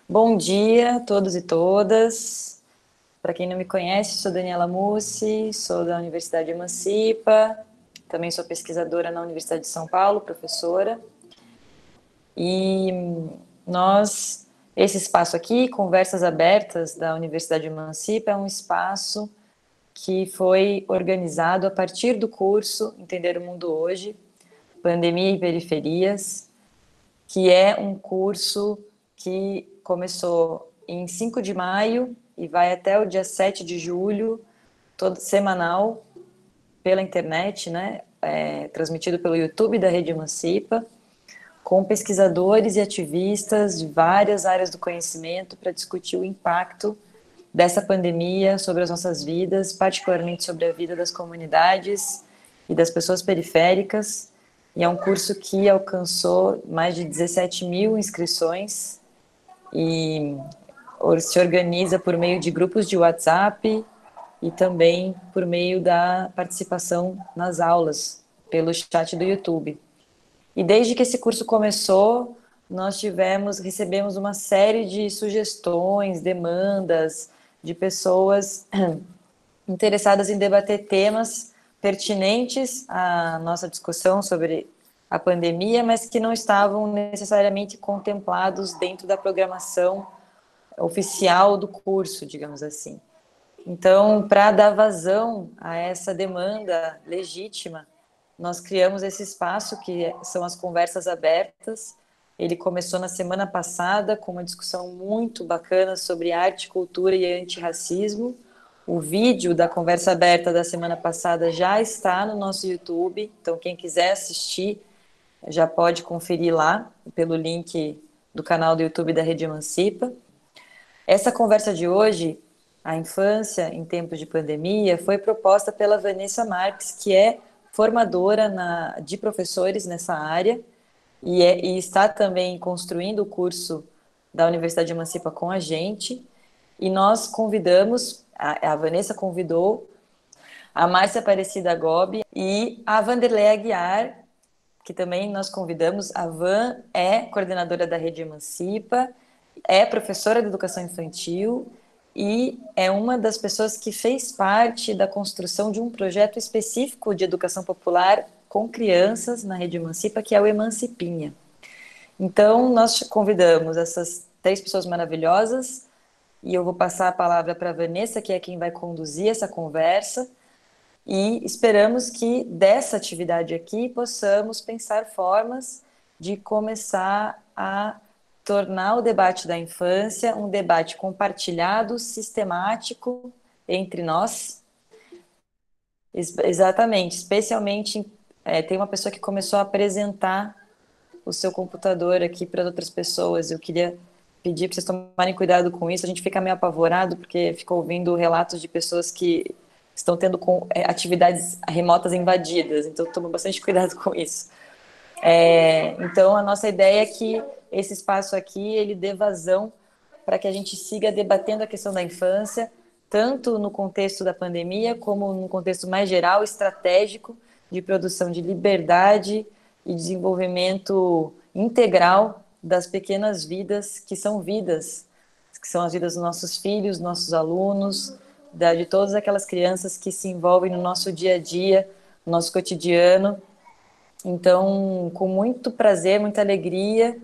Bom dia a todos e todas. Para quem não me conhece, sou Daniela Mussi, sou da Universidade Emancipa, também sou pesquisadora na Universidade de São Paulo, professora. E esse espaço aqui, Conversas Abertas da Universidade Emancipa, é um espaço que foi organizado a partir do curso Entender o Mundo Hoje, Pandemia e Periferias, que é um curso que começou em 5 de maio e vai até o dia 7 de julho, todo semanal, pela internet, né? Transmitido pelo YouTube da Rede Emancipa, com pesquisadores e ativistas de várias áreas do conhecimento para discutir o impacto dessa pandemia sobre as nossas vidas, particularmente sobre a vida das comunidades e das pessoas periféricas. E é um curso que alcançou mais de 17 mil inscrições e se organiza por meio de grupos de WhatsApp e também por meio da participação nas aulas pelo chat do YouTube. E desde que esse curso começou, nós recebemos uma série de sugestões, demandas de pessoas interessadas em debater temas pertinentes à nossa discussão sobre a pandemia, mas que não estavam necessariamente contemplados dentro da programação oficial do curso, digamos assim. Então, para dar vazão a essa demanda legítima, nós criamos esse espaço que são as conversas abertas. Ele começou na semana passada com uma discussão muito bacana sobre arte, cultura e antirracismo. O vídeo da conversa aberta da semana passada já está no nosso YouTube, então quem quiser assistir já pode conferir lá pelo link do canal do YouTube da Rede Emancipa. Essa conversa de hoje, a infância em tempos de pandemia, foi proposta pela Vanessa Marques, que é formadora de professores nessa área e está também construindo o curso da Universidade de Emancipa com a gente. E nós convidamos, a Vanessa convidou a Márcia Aparecida Gobi e a Vanderlei Aguiar, que também nós convidamos. A Van é coordenadora da Rede Emancipa, é professora de educação infantil e é uma das pessoas que fez parte da construção de um projeto específico de educação popular com crianças na Rede Emancipa, que é o Emancipinha. Então, nós convidamos essas três pessoas maravilhosas e eu vou passar a palavra para a Vanessa, que é quem vai conduzir essa conversa, e esperamos que dessa atividade aqui possamos pensar formas de começar a tornar o debate da infância um debate compartilhado, sistemático entre nós. Exatamente, especialmente tem uma pessoa que começou a apresentar o seu computador aqui para outras pessoas. Eu queria pedir para vocês tomarem cuidado com isso. A gente fica meio apavorado porque fica ouvindo relatos de pessoas que estão tendo atividades remotas invadidas, então toma bastante cuidado com isso. Então, a nossa ideia é que esse espaço aqui, ele dê vazão para que a gente siga debatendo a questão da infância, tanto no contexto da pandemia, como no contexto mais geral, estratégico, de produção de liberdade e desenvolvimento integral das pequenas vidas, que são as vidas dos nossos filhos, nossos alunos, de todas aquelas crianças que se envolvem no nosso dia a dia, no nosso cotidiano. Então, com muito prazer, muita alegria,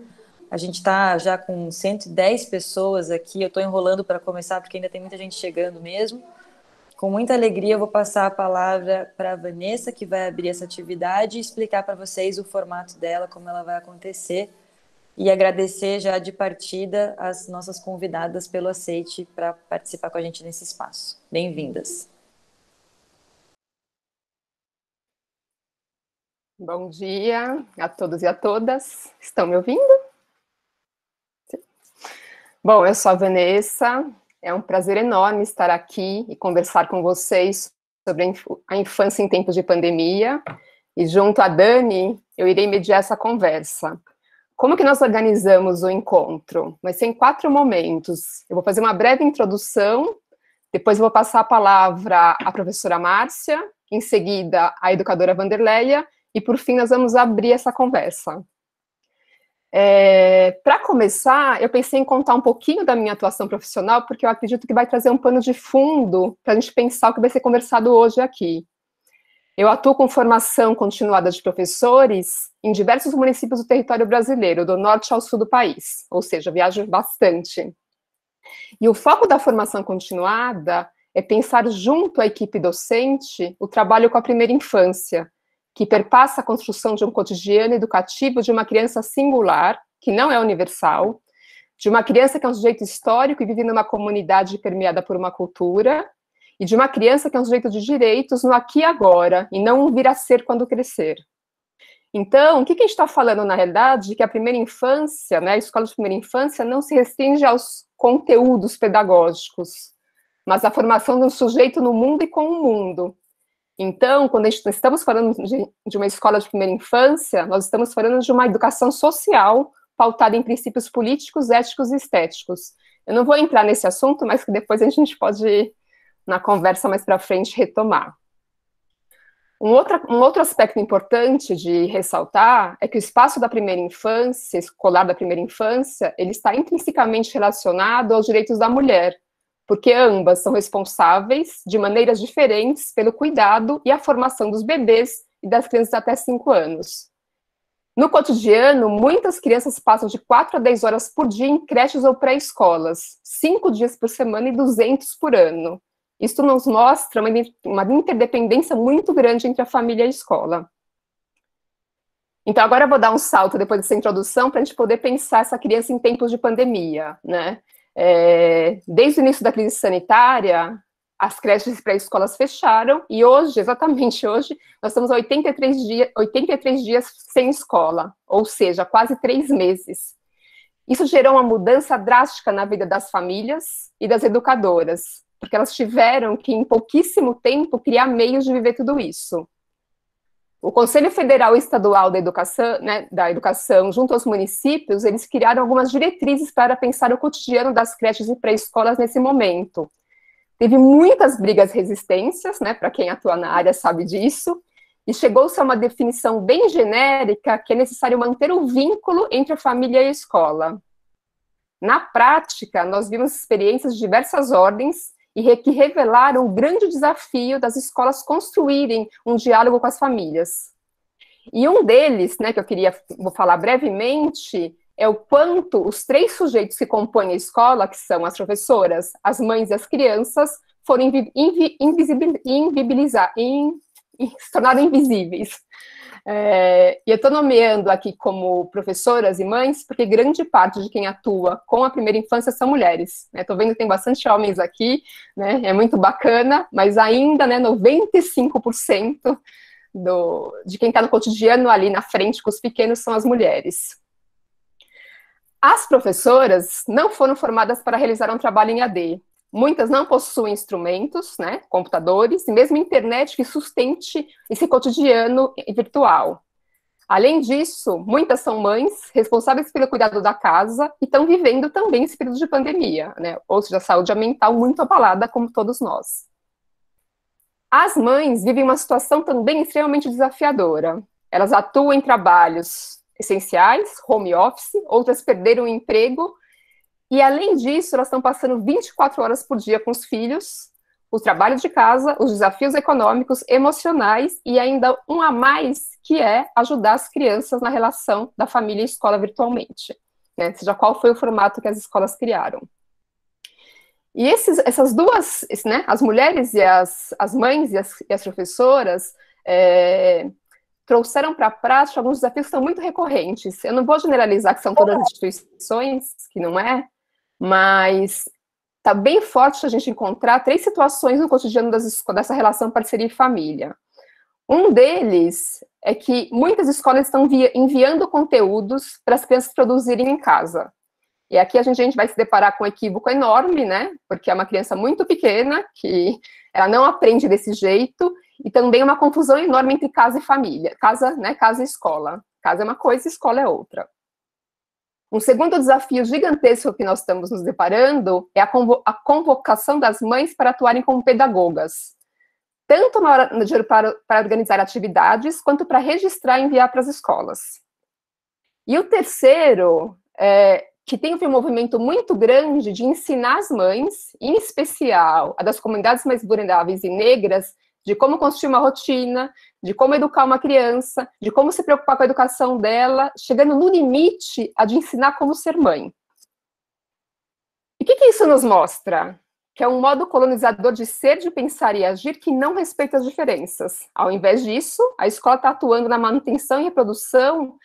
a gente está já com 110 pessoas aqui. Eu estou enrolando para começar, porque ainda tem muita gente chegando mesmo. Com muita alegria, eu vou passar a palavra para a Vanessa, que vai abrir essa atividade e explicar para vocês o formato dela, como ela vai acontecer. E agradecer já de partida as nossas convidadas pelo aceite para participar com a gente nesse espaço. Bem-vindas. Bom dia a todos e a todas. Estão me ouvindo? Bom, eu sou a Vanessa. É um prazer enorme estar aqui e conversar com vocês sobre a infância em tempos de pandemia. E junto a Dani, eu irei mediar essa conversa. Como que nós organizamos o encontro? Vai ser em 4 momentos. Eu vou fazer uma breve introdução, depois eu vou passar a palavra à professora Márcia, em seguida à educadora Vanderleia, e por fim nós vamos abrir essa conversa. Para começar, eu pensei em contar um pouquinho da minha atuação profissional, porque eu acredito que vai trazer um pano de fundo para a gente pensar o que vai ser conversado hoje aqui. Eu atuo com formação continuada de professores em diversos municípios do território brasileiro, do norte ao sul do país, ou seja, viajo bastante. E o foco da formação continuada é pensar junto à equipe docente o trabalho com a primeira infância, que perpassa a construção de um cotidiano educativo de uma criança singular, que não é universal, de uma criança que é um sujeito histórico e vive numa comunidade permeada por uma cultura, e de uma criança que é um sujeito de direitos no aqui e agora, e não um vir a ser quando crescer. Então, o que a gente está falando, na realidade, que a primeira infância, né, a escola de primeira infância, não se restringe aos conteúdos pedagógicos, mas à formação de um sujeito no mundo e com o mundo. Então, quando estamos falando de uma escola de primeira infância, nós estamos falando de uma educação social pautada em princípios políticos, éticos e estéticos. Eu não vou entrar nesse assunto, mas que depois a gente pode, na conversa mais para frente, retomar. Um outro aspecto importante de ressaltar é que o espaço da primeira infância, escolar da primeira infância, ele está intrinsecamente relacionado aos direitos da mulher, porque ambas são responsáveis, de maneiras diferentes, pelo cuidado e a formação dos bebês e das crianças até 5 anos. No cotidiano, muitas crianças passam de 4 a 10 horas por dia em creches ou pré-escolas, 5 dias por semana e 200 por ano. Isso nos mostra uma interdependência muito grande entre a família e a escola. Então, agora eu vou dar um salto depois dessa introdução para a gente poder pensar essa criança em tempos de pandemia, né? Desde o início da crise sanitária, as creches e pré-escolas fecharam, e hoje, exatamente hoje, nós estamos há 83 dias sem escola, ou seja, quase 3 meses. Isso gerou uma mudança drástica na vida das famílias e das educadoras, porque elas tiveram que, em pouquíssimo tempo, criar meios de viver tudo isso. O Conselho Federal e Estadual da Educação, junto aos municípios, eles criaram algumas diretrizes para pensar o cotidiano das creches e pré-escolas nesse momento. Teve muitas brigas e resistências, né, para quem atua na área sabe disso, e chegou-se a uma definição bem genérica que é necessário manter o vínculo entre a família e a escola. Na prática, nós vimos experiências de diversas ordens e que revelaram o grande desafio das escolas construírem um diálogo com as famílias. E um deles, né, que vou falar brevemente, é o quanto os 3 sujeitos que compõem a escola, que são as professoras, as mães e as crianças, foram se tornaram invisíveis. E eu estou nomeando aqui como professoras e mães, porque grande parte de quem atua com a primeira infância são mulheres. Estou vendo que tem bastante homens aqui, né, é muito bacana, mas ainda, né, 95% de quem está no cotidiano ali na frente com os pequenos são as mulheres. As professoras não foram formadas para realizar um trabalho em AD. Muitas não possuem instrumentos, né, computadores, e mesmo internet que sustente esse cotidiano virtual. Além disso, muitas são mães responsáveis pelo cuidado da casa e estão vivendo também esse período de pandemia, né, ou seja, a saúde mental muito abalada, como todos nós. As mães vivem uma situação também extremamente desafiadora. Elas atuam em trabalhos essenciais, home office, outras perderam o emprego, e além disso, elas estão passando 24 horas por dia com os filhos, o trabalho de casa, os desafios econômicos, emocionais, e ainda um a mais, que é ajudar as crianças na relação da família e escola virtualmente, né? Seja qual foi o formato que as escolas criaram. E essas duas, né, as mulheres e as mães e as professoras, trouxeram para a prática alguns desafios que são muito recorrentes. Eu não vou generalizar que são todas as instituições, que não é, mas está bem forte a gente encontrar 3 situações no cotidiano dessa relação parceria e família. Um deles é que muitas escolas estão enviando conteúdos para as crianças produzirem em casa. E aqui a gente vai se deparar com um equívoco enorme, né? Porque é uma criança muito pequena, que ela não aprende desse jeito, e também uma confusão enorme entre casa e família. Casa, né? Casa e escola. Casa é uma coisa, escola é outra. Um segundo desafio gigantesco que nós estamos nos deparando é a convocação das mães para atuarem como pedagogas. Tanto na hora para organizar atividades, quanto para registrar e enviar para as escolas. E o terceiro, que tem um movimento muito grande de ensinar as mães, em especial a das comunidades mais vulneráveis e negras, de como construir uma rotina, de como educar uma criança, de como se preocupar com a educação dela, chegando no limite a de ensinar como ser mãe. E o que isso nos mostra? Que é um modo colonizador de ser, de pensar e agir que não respeita as diferenças. Ao invés disso, a escola está atuando na manutenção e reprodução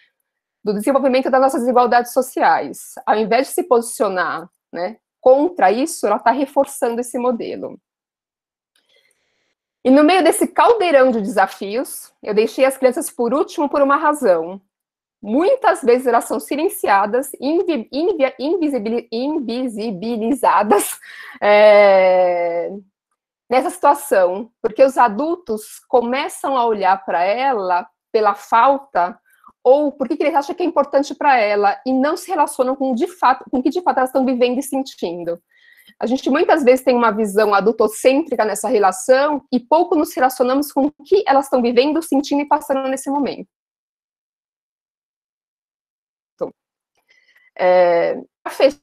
do desenvolvimento das nossas desigualdades sociais. Ao invés de se posicionar, né, contra isso, ela está reforçando esse modelo. E no meio desse caldeirão de desafios, eu deixei as crianças por último por uma razão. Muitas vezes elas são silenciadas, invisibilizadas nessa situação, porque os adultos começam a olhar para ela pela falta ou porque eles acham que é importante para ela e não se relacionam com o que de fato elas estão vivendo e sentindo. A gente muitas vezes tem uma visão adultocêntrica nessa relação e pouco nos relacionamos com o que elas estão vivendo, sentindo e passando nesse momento. Para fechar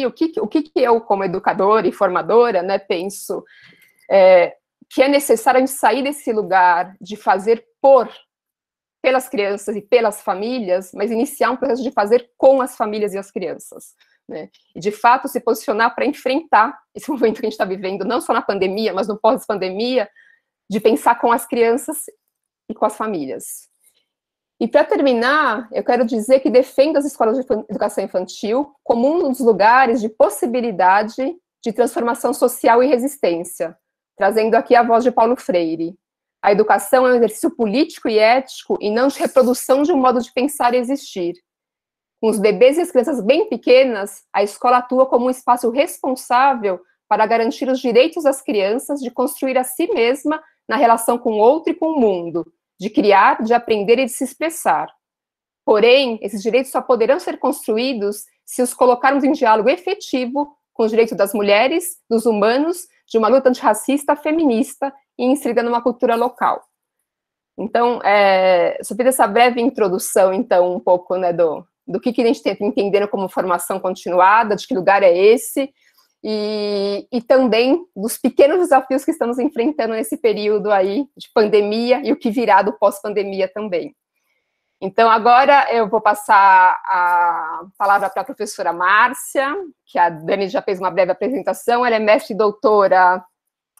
o que eu, como educadora e formadora, né, penso que é necessário a gente sair desse lugar de fazer pelas crianças e pelas famílias, mas iniciar um processo de fazer com as famílias e as crianças, né? E, de fato, se posicionar para enfrentar esse momento que a gente está vivendo, não só na pandemia, mas no pós-pandemia, de pensar com as crianças e com as famílias. E, para terminar, eu quero dizer que defendo as escolas de educação infantil como um dos lugares de possibilidade de transformação social e resistência, trazendo aqui a voz de Paulo Freire. A educação é um exercício político e ético e não de reprodução de um modo de pensar e existir. Com os bebês e as crianças bem pequenas, a escola atua como um espaço responsável para garantir os direitos das crianças de construir a si mesma na relação com o outro e com o mundo, de criar, de aprender e de se expressar. Porém, esses direitos só poderão ser construídos se os colocarmos em diálogo efetivo com os direitos das mulheres, dos humanos, de uma luta antirracista, feminista e inserida numa cultura local. Então, só fiz essa breve introdução, então, um pouco, né, do que a gente está entendendo como formação continuada, de que lugar é esse, e também dos pequenos desafios que estamos enfrentando nesse período aí de pandemia e o que virá do pós-pandemia também. Então, agora eu vou passar a palavra para a professora Márcia, que a Dani já fez uma breve apresentação. Ela é mestre e doutora,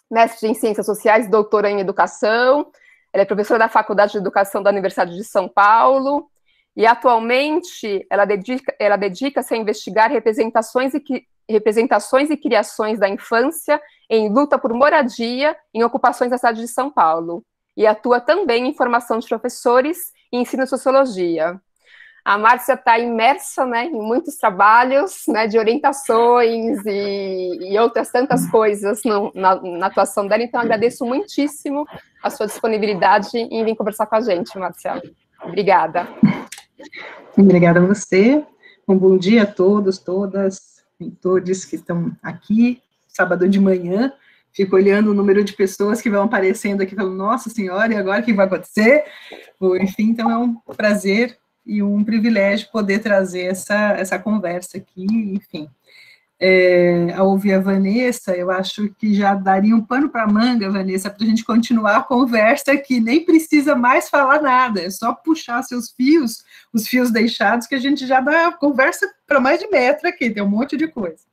mestre em Ciências Sociais, doutora em Educação. Ela é professora da Faculdade de Educação da Universidade de São Paulo. E, atualmente, ela dedica-se a investigar representações e criações da infância em luta por moradia em ocupações da cidade de São Paulo. E atua também em formação de professores e ensino de sociologia. A Márcia está imersa, né, em muitos trabalhos, né, de orientações e outras tantas coisas na atuação dela, então agradeço muitíssimo a sua disponibilidade em vir conversar com a gente, Márcia. Obrigada. Obrigada a você. Um bom dia a todos, todas e todos que estão aqui, sábado de manhã. Fico olhando o número de pessoas que vão aparecendo aqui, falando, nossa senhora, e agora o que vai acontecer? Enfim, então é um prazer e um privilégio poder trazer essa conversa aqui, enfim. Ao ouvir a Vanessa, eu acho que já daria um pano para a manga, Vanessa, para a gente continuar a conversa aqui, nem precisa mais falar nada, é só puxar seus fios, os fios deixados, que a gente já dá a conversa para mais de metro aqui, tem um monte de coisa.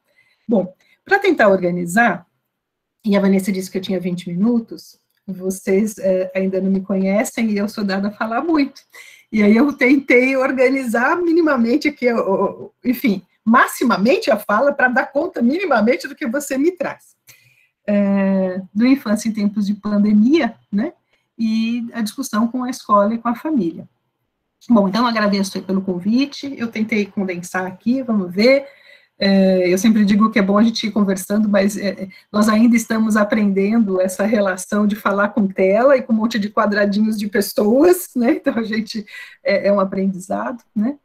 Bom, para tentar organizar, e a Vanessa disse que eu tinha 20 minutos, vocês ainda não me conhecem e eu sou dada a falar muito. E aí eu tentei organizar minimamente aqui, enfim, maximamente a fala para dar conta minimamente do que você me traz. Do Infância em Tempos de Pandemia, né, e a discussão com a escola e com a família. Bom, então agradeço aí pelo convite, eu tentei condensar aqui, vamos ver. Eu sempre digo que é bom a gente ir conversando, mas nós ainda estamos aprendendo essa relação de falar com tela e com um monte de quadradinhos de pessoas, né, então a gente, é um aprendizado, né,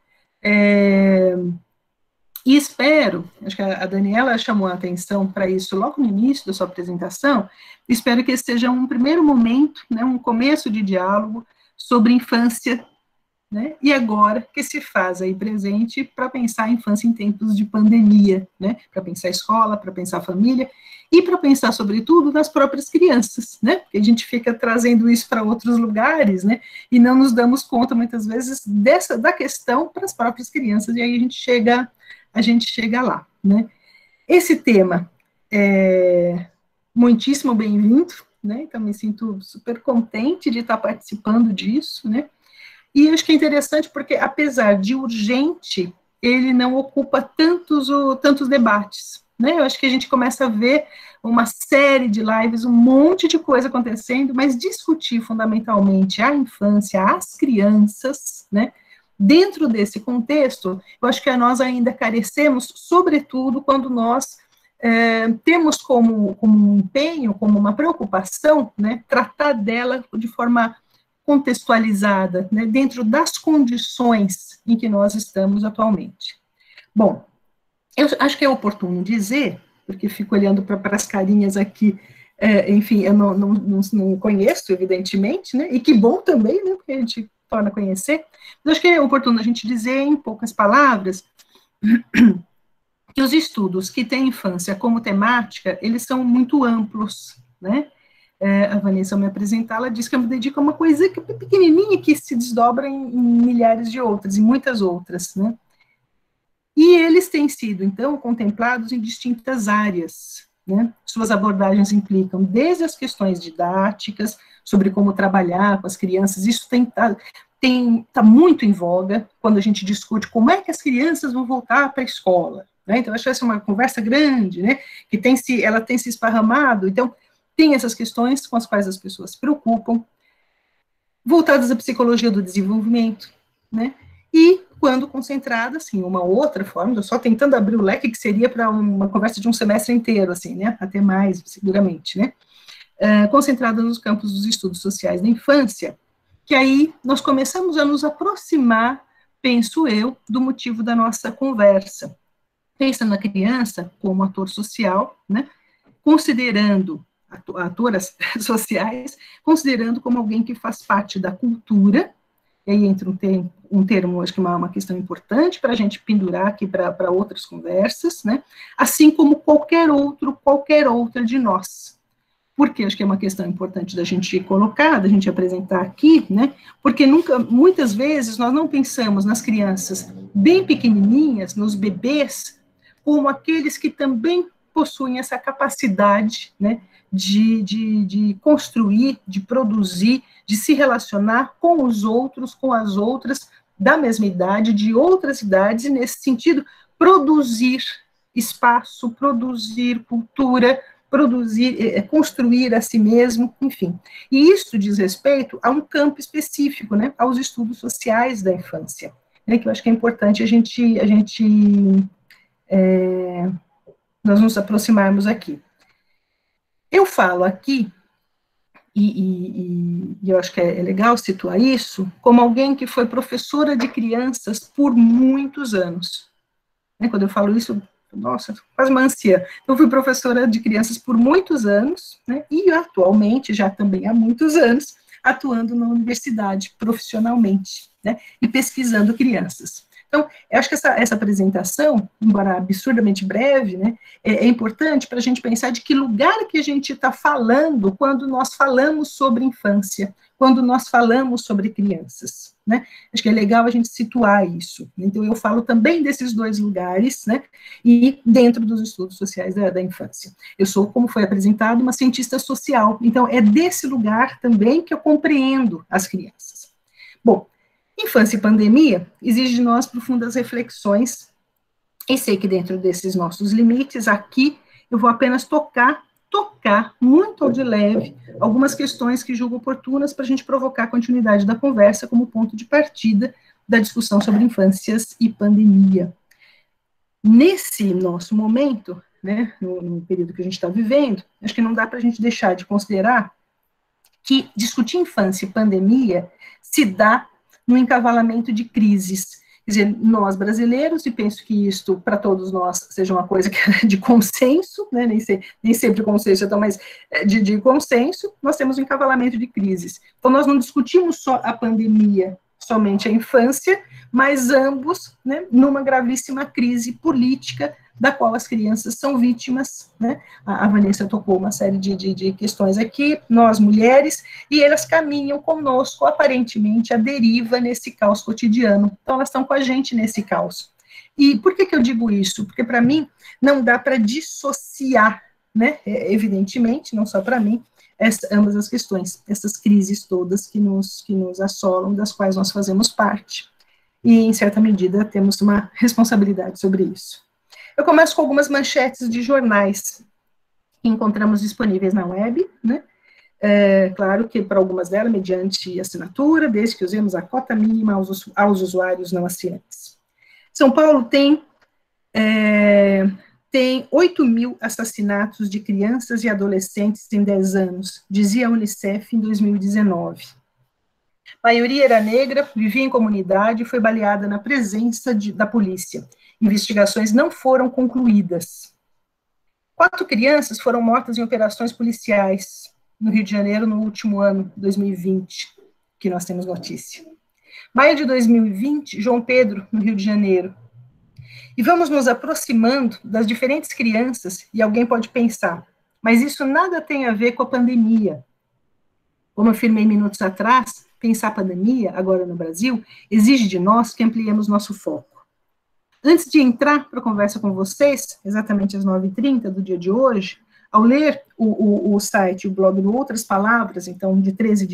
e espero, acho que a Daniela chamou a atenção para isso logo no início da sua apresentação, espero que esse seja um primeiro momento, né, um começo de diálogo sobre infância né, e agora que se faz aí presente para pensar a infância em tempos de pandemia, né, para pensar a escola, para pensar a família, e para pensar, sobretudo, nas próprias crianças, né, porque a gente fica trazendo isso para outros lugares, né, e não nos damos conta, muitas vezes, da questão para as próprias crianças, e aí a gente chega lá, né. Esse tema é muitíssimo bem-vindo, né, então me sinto super contente de estar participando disso, né, e acho que é interessante porque, apesar de urgente, ele não ocupa tantos debates, né, eu acho que a gente começa a ver uma série de lives, um monte de coisa acontecendo, mas discutir fundamentalmente a infância, as crianças, né, dentro desse contexto, eu acho que nós ainda carecemos, sobretudo quando nós temos como um empenho, como uma preocupação, né, tratar dela de forma contextualizada, né, dentro das condições em que nós estamos atualmente. Bom, eu acho que é oportuno dizer, porque fico olhando para as carinhas aqui, enfim, eu não conheço, evidentemente, né, e que bom também, né, porque a gente torna a conhecer, mas acho que é oportuno a gente dizer, em poucas palavras, que os estudos que têm infância como temática, eles são muito amplos, né? A Vanessa, ao me apresentar, ela diz que eu me dedico a uma coisa pequenininha que se desdobra em milhares de outras, em muitas outras, né? E eles têm sido, então, contemplados em distintas áreas, né? Suas abordagens implicam desde as questões didáticas, sobre como trabalhar com as crianças, isso está muito em voga quando a gente discute como é que as crianças vão voltar para a escola, né? Então, acho que essa é uma conversa grande, né, que ela tem se esparramado, então, tem essas questões com as quais as pessoas se preocupam, voltadas à psicologia do desenvolvimento, né, e quando concentradas, assim, uma outra forma, eu só tentando abrir o leque que seria para uma conversa de um semestre inteiro, assim, né, até mais, seguramente, né, concentrada nos campos dos estudos sociais da infância, que aí nós começamos a nos aproximar, penso eu, do motivo da nossa conversa. Pensa na criança como ator social, né, considerando, atoras sociais, considerando como alguém que faz parte da cultura, e aí entra um termo, acho que é uma questão importante para a gente pendurar aqui para outras conversas, né, assim como qualquer outra de nós. Porque acho que é uma questão importante da gente colocar, da gente apresentar aqui, né, porque muitas vezes nós não pensamos nas crianças bem pequenininhas, nos bebês, como aqueles que também possuem essa capacidade, né, de construir, de produzir, de se relacionar com os outros, com as outras, da mesma idade, de outras idades, e nesse sentido, produzir espaço, produzir cultura, construir a si mesmo, enfim. E isso diz respeito a um campo específico, né, aos estudos sociais da infância, né, que eu acho que é importante nós nos aproximarmos aqui. Eu falo aqui, e eu acho que é legal situar isso, como alguém que foi professora de crianças por muitos anos. Quando eu falo isso, nossa, quase uma anciã. Eu fui professora de crianças por muitos anos, né, e atualmente, já também há muitos anos, atuando na universidade profissionalmente, né, e pesquisando crianças. Então, eu acho que essa apresentação, embora absurdamente breve, né, é importante para a gente pensar de que lugar que a gente está falando quando nós falamos sobre infância, quando nós falamos sobre crianças, né? Acho que é legal a gente situar isso. Então, eu falo também desses dois lugares, né, e dentro dos estudos sociais da infância. Eu sou, como foi apresentado, uma cientista social, então é desse lugar também que eu compreendo as crianças. Bom, infância e pandemia exige de nós profundas reflexões, e sei que dentro desses nossos limites, aqui eu vou apenas tocar muito ao de leve algumas questões que julgo oportunas para a gente provocar a continuidade da conversa como ponto de partida da discussão sobre infâncias e pandemia. Nesse nosso momento, né, no período que a gente está vivendo, acho que não dá para a gente deixar de considerar que discutir infância e pandemia se dá no encavalamento de crises. Quer dizer, nós brasileiros, e penso que isto, para todos nós, seja uma coisa de consenso, né, nem sempre consenso, então, mas de consenso, nós temos um encavalamento de crises. Então, nós não discutimos só a pandemia, somente a infância, mas ambos, né, numa gravíssima crise política, da qual as crianças são vítimas, né? A Vanessa tocou uma série de questões aqui, nós mulheres, e elas caminham conosco, aparentemente, à deriva nesse caos cotidiano. Então, elas estão com a gente nesse caos. E por que eu digo isso? Porque, para mim, não dá para dissociar, né, evidentemente, não só para mim, ambas as questões, essas crises todas que nos assolam, das quais nós fazemos parte. E, em certa medida, temos uma responsabilidade sobre isso. Eu começo com algumas manchetes de jornais que encontramos disponíveis na web, né? Claro que para algumas delas, mediante assinatura, desde que usemos a cota mínima aos usuários não assinantes. São Paulo tem 8.000 assassinatos de crianças e adolescentes em 10 anos, dizia a Unicef em 2019. A maioria era negra, vivia em comunidade e foi baleada na presença da polícia. Investigações não foram concluídas. 4 crianças foram mortas em operações policiais no Rio de Janeiro no último ano, 2020, que nós temos notícia. Maio de 2020, João Pedro, no Rio de Janeiro. E vamos nos aproximando das diferentes crianças, e alguém pode pensar, mas isso nada tem a ver com a pandemia. Como afirmei minutos atrás, pensar a pandemia, agora no Brasil, exige de nós que ampliemos nosso foco. Antes de entrar para a conversa com vocês, exatamente às 9h30 do dia de hoje, ao ler o site, o blog do Outras Palavras, então, de 13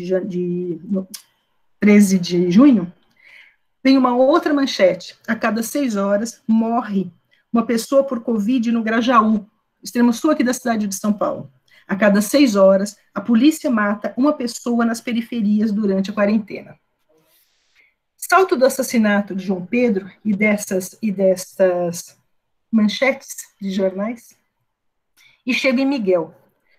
de junho, tem uma outra manchete. A cada 6 horas, morre uma pessoa por Covid no Grajaú, extremo sul aqui da cidade de São Paulo. A cada 6 horas, a polícia mata uma pessoa nas periferias durante a quarentena. Salto do assassinato de João Pedro e dessas manchetes de jornais, e chega em Miguel.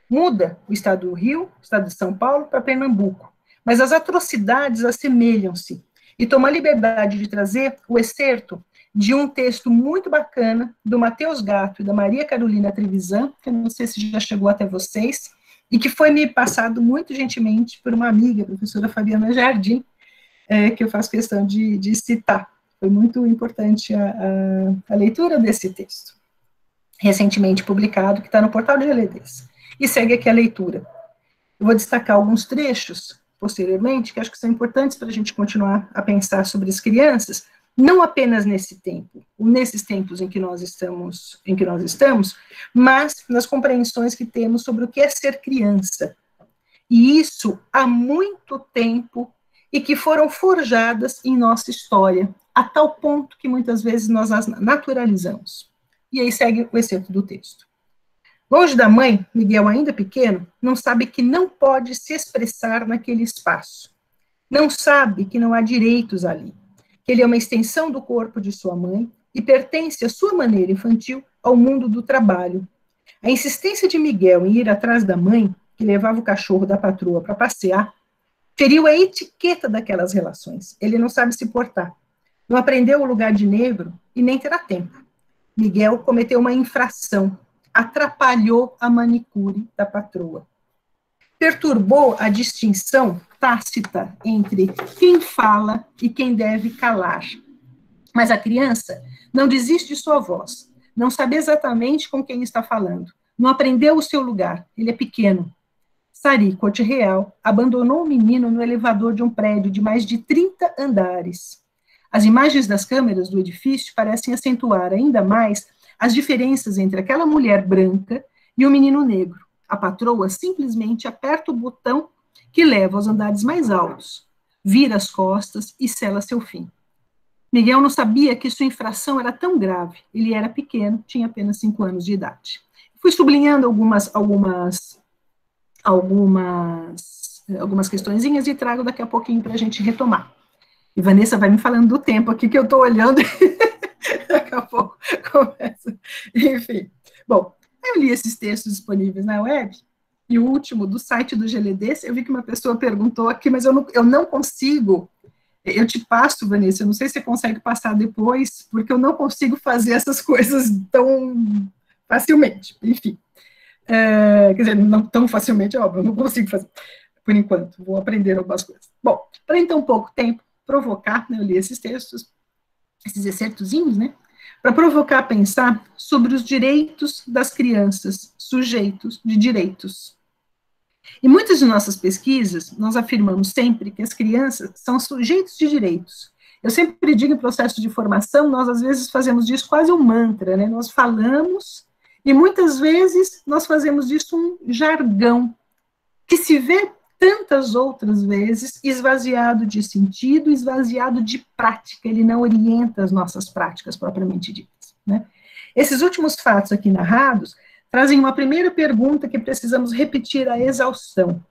Muda o estado do Rio, o estado de São Paulo, para Pernambuco, mas as atrocidades assemelham-se, e tomo a liberdade de trazer o excerto de um texto muito bacana do Matheus Gatto e da Maria Carolina Trevisan, que eu não sei se já chegou até vocês, e que foi me passado muito gentilmente por uma amiga, a professora Fabiana Jardim, que eu faço questão de citar. Foi muito importante a leitura desse texto, recentemente publicado, que está no portal de GLDs. E segue aqui a leitura. Eu vou destacar alguns trechos, posteriormente, que acho que são importantes para a gente continuar a pensar sobre as crianças, não apenas nesse tempo, nesses tempos em que nós estamos, mas nas compreensões que temos sobre o que é ser criança. E isso há muito tempo, e que foram forjadas em nossa história, a tal ponto que muitas vezes nós as naturalizamos. E aí segue o excerto do texto. Longe da mãe, Miguel, ainda pequeno, não sabe que não pode se expressar naquele espaço. Não sabe que não há direitos ali, que ele é uma extensão do corpo de sua mãe e pertence à sua maneira infantil ao mundo do trabalho. A insistência de Miguel em ir atrás da mãe, que levava o cachorro da patroa para passear, feriu a etiqueta daquelas relações. Ele não sabe se portar. Não aprendeu o lugar de negro e nem terá tempo. Miguel cometeu uma infração. Atrapalhou a manicure da patroa. Perturbou a distinção tácita entre quem fala e quem deve calar. Mas a criança não desiste de sua voz. Não sabe exatamente com quem está falando. Não aprendeu o seu lugar. Ele é pequeno. Sari, Corte Real, abandonou o menino no elevador de um prédio de mais de 30 andares. As imagens das câmeras do edifício parecem acentuar ainda mais as diferenças entre aquela mulher branca e o menino negro. A patroa simplesmente aperta o botão que leva aos andares mais altos, vira as costas e sela seu fim. Miguel não sabia que sua infração era tão grave. Ele era pequeno, tinha apenas 5 anos de idade. Fui sublinhando algumas questõezinhas e trago daqui a pouquinho para a gente retomar. E Vanessa vai me falando do tempo aqui que eu estou olhando e daqui a pouco começa. Enfim, bom, eu li esses textos disponíveis na web e o último do site do GLDs, eu vi que uma pessoa perguntou aqui, mas eu não consigo, eu te passo, Vanessa, eu não sei se você consegue passar depois, porque eu não consigo fazer essas coisas tão facilmente, enfim. Quer dizer, não tão facilmente, óbvio, eu não consigo fazer, por enquanto, vou aprender algumas coisas. Bom, para então pouco tempo, provocar, né, eu li esses textos, esses excertozinhos, né, para provocar a pensar sobre os direitos das crianças, sujeitos de direitos. Em muitas de nossas pesquisas, nós afirmamos sempre que as crianças são sujeitos de direitos. Eu sempre digo em processo de formação, nós às vezes fazemos disso quase um mantra, né? Nós falamos e muitas vezes nós fazemos disso um jargão, que se vê tantas outras vezes esvaziado de sentido, esvaziado de prática, ele não orienta as nossas práticas propriamente ditas, né? Esses últimos fatos aqui narrados trazem uma primeira pergunta que precisamos repetir à exaustão.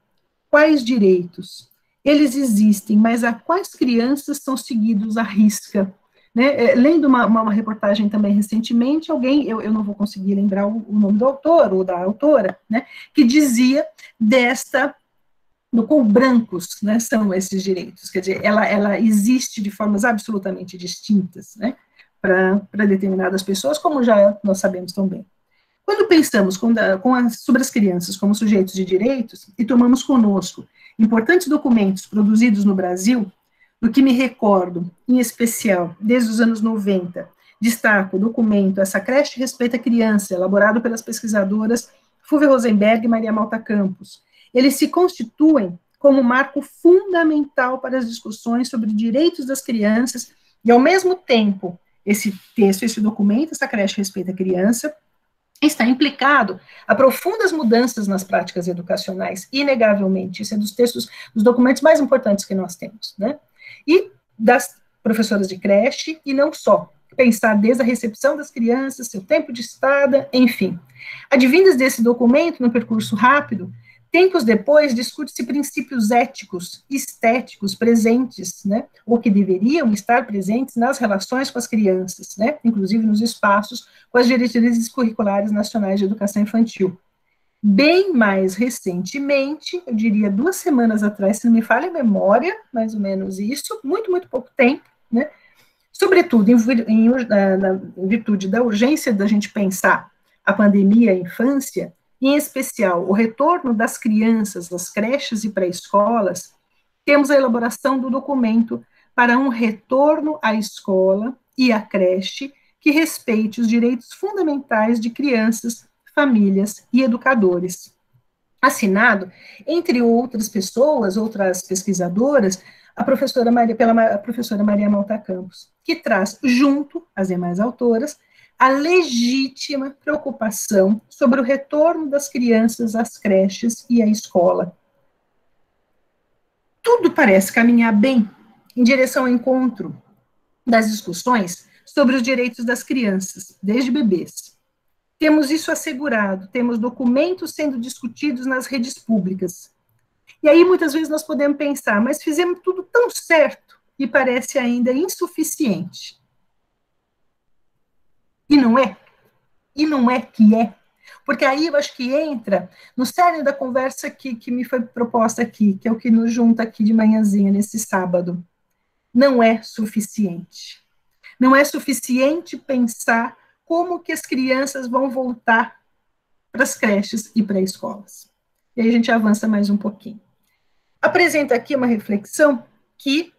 Quais direitos? Eles existem, mas a quais crianças são seguidos à risca? Né? Lendo uma reportagem também recentemente, alguém, eu não vou conseguir lembrar o nome do autor ou da autora, né, que dizia do quão brancos, né, são esses direitos. Quer dizer, ela existe de formas absolutamente distintas, né, para determinadas pessoas, como já nós sabemos tão bem. Quando pensamos sobre as crianças como sujeitos de direitos e tomamos conosco importantes documentos produzidos no Brasil, do que me recordo, em especial, desde os anos 90, destaco o documento Essa Creche Respeita a Criança, elaborado pelas pesquisadoras Fulvia Rosenberg e Maria Malta Campos. Eles se constituem como marco fundamental para as discussões sobre direitos das crianças e, ao mesmo tempo, esse texto, esse documento, Essa Creche Respeita a Criança, está implicado a profundas mudanças nas práticas educacionais, inegavelmente. Isso é dos documentos mais importantes que nós temos, né? E das professoras de creche, e não só. Pensar desde a recepção das crianças, seu tempo de estada, enfim. Advindas desse documento, no percurso rápido, tempos depois, discute-se princípios éticos, estéticos, presentes, né, ou que deveriam estar presentes nas relações com as crianças, né, inclusive nos espaços com as diretrizes curriculares nacionais de educação infantil. Bem mais recentemente, eu diria 2 semanas atrás, se não me falha a memória, mais ou menos isso, muito pouco tempo, né, sobretudo em virtude da urgência da gente pensar a pandemia e a infância, em especial o retorno das crianças das creches e pré-escolas, temos a elaboração do documento para um retorno à escola e à creche que respeite os direitos fundamentais de crianças, famílias e educadores. Assinado, entre outras pessoas, outras pesquisadoras, pela professora Maria Malta Campos, que traz, junto às demais autoras, a legítima preocupação sobre o retorno das crianças às creches e à escola. Tudo parece caminhar bem em direção ao encontro das discussões sobre os direitos das crianças, desde bebês. Temos isso assegurado, temos documentos sendo discutidos nas redes públicas. E aí, muitas vezes, nós podemos pensar, mas fizemos tudo tão certo e parece ainda insuficiente. E não é que é. Porque aí eu acho que entra no cerne da conversa que me foi proposta aqui, que é o que nos junta aqui de manhãzinha, nesse sábado. Não é suficiente. Não é suficiente pensar como que as crianças vão voltar para as creches e pré-escolas. E aí a gente avança mais um pouquinho. Apresento aqui uma reflexão que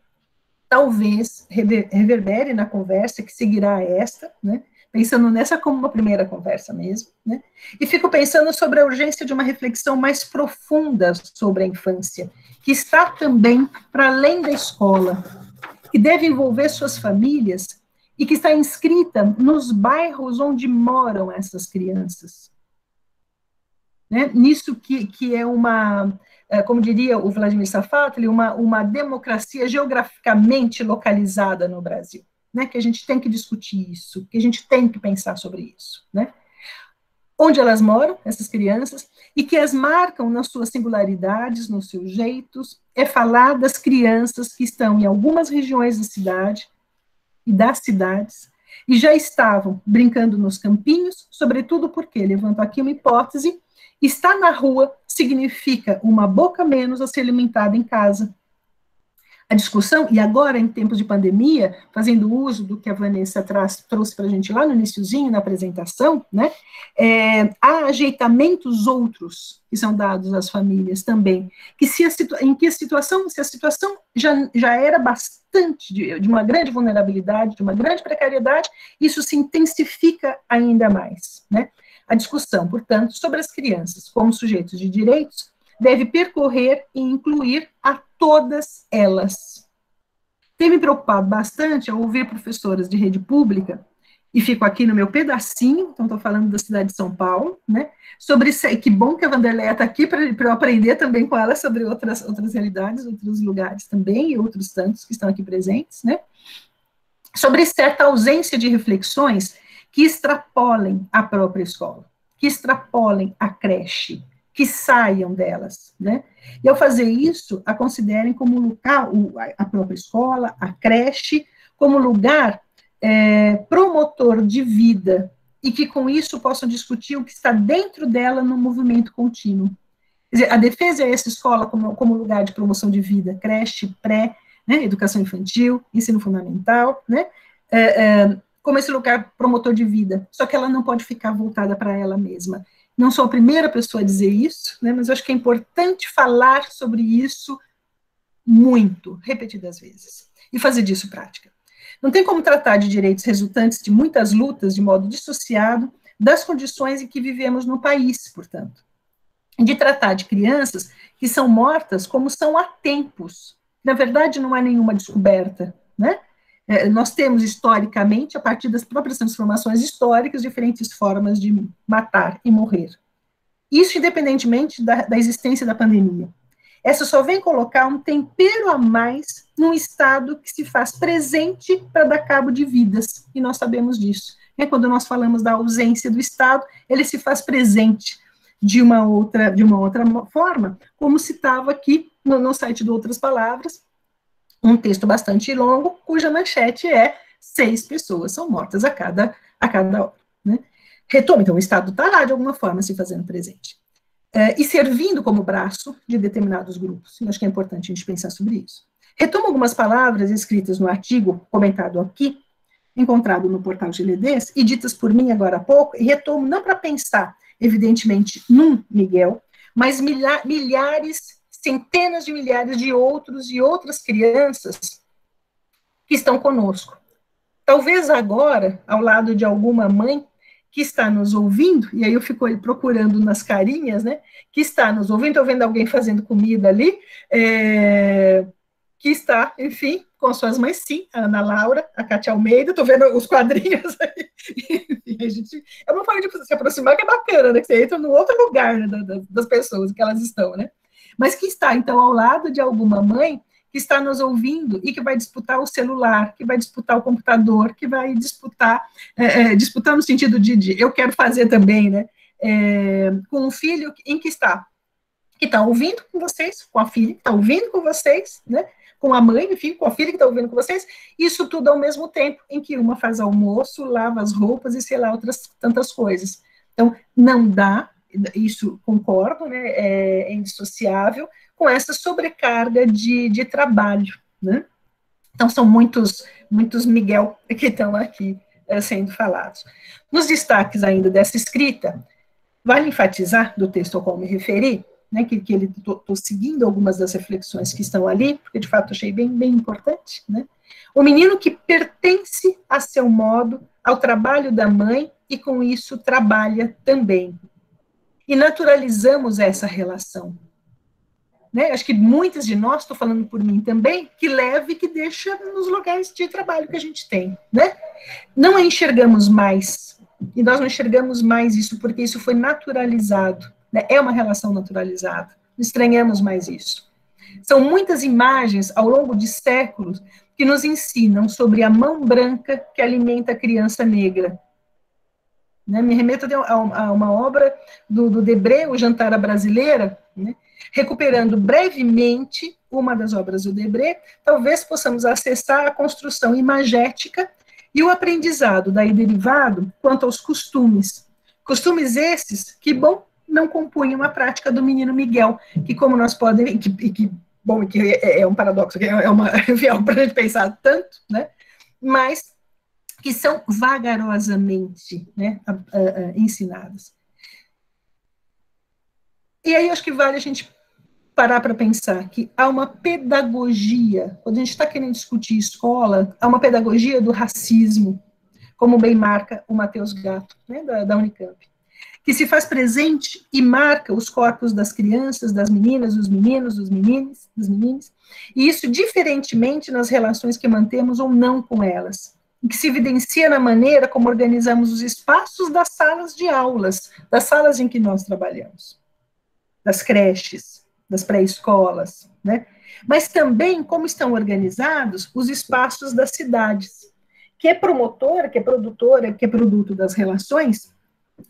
talvez reverbere na conversa que seguirá esta, né? Pensando nessa como uma primeira conversa mesmo, né? E fico pensando sobre a urgência de uma reflexão mais profunda sobre a infância, que está também para além da escola, que deve envolver suas famílias e que está inscrita nos bairros onde moram essas crianças. Né? Nisso que é uma, como diria o Vladimir Safatli, uma democracia geograficamente localizada no Brasil. Né, que a gente tem que discutir isso, que a gente tem que pensar sobre isso, né? Onde elas moram, essas crianças, e que as marcam nas suas singularidades, nos seus jeitos, é falar das crianças que estão em algumas regiões da cidade e das cidades, e já estavam brincando nos campinhos, sobretudo porque, levanto aqui uma hipótese, estar na rua significa uma boca menos a ser alimentada em casa. a discussão, e agora em tempos de pandemia, fazendo uso do que a Vanessa trouxe para a gente lá no iniciozinho, na apresentação, né, há ajeitamentos outros que são dados às famílias também, que se a situação já era bastante de uma grande vulnerabilidade, de uma grande precariedade, isso se intensifica ainda mais, né. A discussão, portanto, sobre as crianças como sujeitos de direitos deve percorrer e incluir a todas elas. Tem me preocupado bastante ao ouvir professoras de rede pública, e fico aqui no meu pedacinho, então estou falando da cidade de São Paulo, né, sobre que bom que a Vanderleia está aqui para eu aprender também com ela sobre outras realidades, outros lugares também, e outros tantos que estão aqui presentes, né, sobre certa ausência de reflexões que extrapolem a própria escola, que extrapolem a creche, que saiam delas, né? E ao fazer isso, a considerem como local, a própria escola, a creche, como lugar promotor de vida, e que com isso possam discutir o que está dentro dela no movimento contínuo. Quer dizer, a defesa é essa escola como lugar de promoção de vida, creche, pré, né, educação infantil, ensino fundamental, né, como esse lugar promotor de vida, só que ela não pode ficar voltada para ela mesma. Não sou a primeira pessoa a dizer isso, né, mas eu acho que é importante falar sobre isso muito, repetidas vezes, e fazer disso prática. Não tem como tratar de direitos resultantes de muitas lutas de modo dissociado das condições em que vivemos no país, portanto. De tratar de crianças que são mortas como são há tempos. Na verdade, não há nenhuma descoberta, né? Nós temos, historicamente, a partir das próprias transformações históricas, diferentes formas de matar e morrer. Isso independentemente da existência da pandemia. Essa só vem colocar um tempero a mais num Estado que se faz presente para dar cabo de vidas, e nós sabemos disso. Quando nós falamos da ausência do Estado, ele se faz presente de uma outra forma, como citava aqui no site do Outras Palavras, um texto bastante longo, cuja manchete é 6 pessoas são mortas a cada hora. Né? Retoma, então, o Estado está lá, de alguma forma, se fazendo presente. E servindo como braço de determinados grupos. Eu acho que é importante a gente pensar sobre isso. Retomo algumas palavras escritas no artigo comentado aqui, encontrado no portal Gileadês, e ditas por mim agora há pouco, e retomo não para pensar, evidentemente, num Miguel, mas milhares, centenas de milhares de outros e outras crianças que estão conosco. Talvez agora, ao lado de alguma mãe que está nos ouvindo, e aí eu fico procurando nas carinhas, né, que está nos ouvindo, estou vendo alguém fazendo comida ali, que está, enfim, com as suas mães, sim, a Ana Laura, a Cátia Almeida, estou vendo os quadrinhos aí, e a gente, é uma forma de se aproximar que é bacana, né, que você entra num outro lugar, né, das pessoas que elas estão, né, mas que está, então, ao lado de alguma mãe que está nos ouvindo e que vai disputar o celular, que vai disputar o computador, que vai disputar no sentido de eu quero fazer também, né, com um filho em que está ouvindo com vocês, com a filha que está ouvindo com vocês, né, com a mãe, enfim, com a filha que está ouvindo com vocês, isso tudo ao mesmo tempo em que uma faz almoço, lava as roupas e sei lá, outras tantas coisas. Então, não dá, isso concordo, né, é indissociável, com essa sobrecarga de trabalho, né? Então, são muitos Miguel que estão aqui sendo falados. Nos destaques ainda dessa escrita, vale enfatizar, do texto ao qual me referi, né, que ele estou seguindo algumas das reflexões que estão ali, porque de fato achei bem importante, né? O menino que pertence a seu modo ao trabalho da mãe e com isso trabalha também. E naturalizamos essa relação. Né? Acho que muitas de nós, estou falando por mim também, que leva e que deixa nos lugares de trabalho que a gente tem. Né? Não a enxergamos mais, e nós não enxergamos mais isso porque isso foi naturalizado. Né? É uma relação naturalizada, não estranhamos mais isso. São muitas imagens ao longo de séculos que nos ensinam sobre a mão branca que alimenta a criança negra. Né, me remeto a uma obra do Debré, O Jantar à Brasileira, né, recuperando brevemente uma das obras do Debré, talvez possamos acessar a construção imagética e o aprendizado daí derivado quanto aos costumes. Costumes esses que, bom, não compunham a prática do menino Miguel, que como nós podemos, que bom, que é um paradoxo, que é uma algo para a gente pensar tanto, né? Mas que são vagarosamente, né, ensinadas. E aí acho que vale a gente parar para pensar que há uma pedagogia, quando a gente está querendo discutir escola, há uma pedagogia do racismo, como bem marca o Matheus Gatto, né, da Unicamp, que se faz presente e marca os corpos das crianças, das meninas, dos meninos, dos meninos, e isso diferentemente nas relações que mantemos ou não com elas, que se evidencia na maneira como organizamos os espaços das salas de aulas, das salas em que nós trabalhamos, das creches, das pré-escolas, né? Mas também como estão organizados os espaços das cidades, que é promotora, que é produtora, que é produto das relações,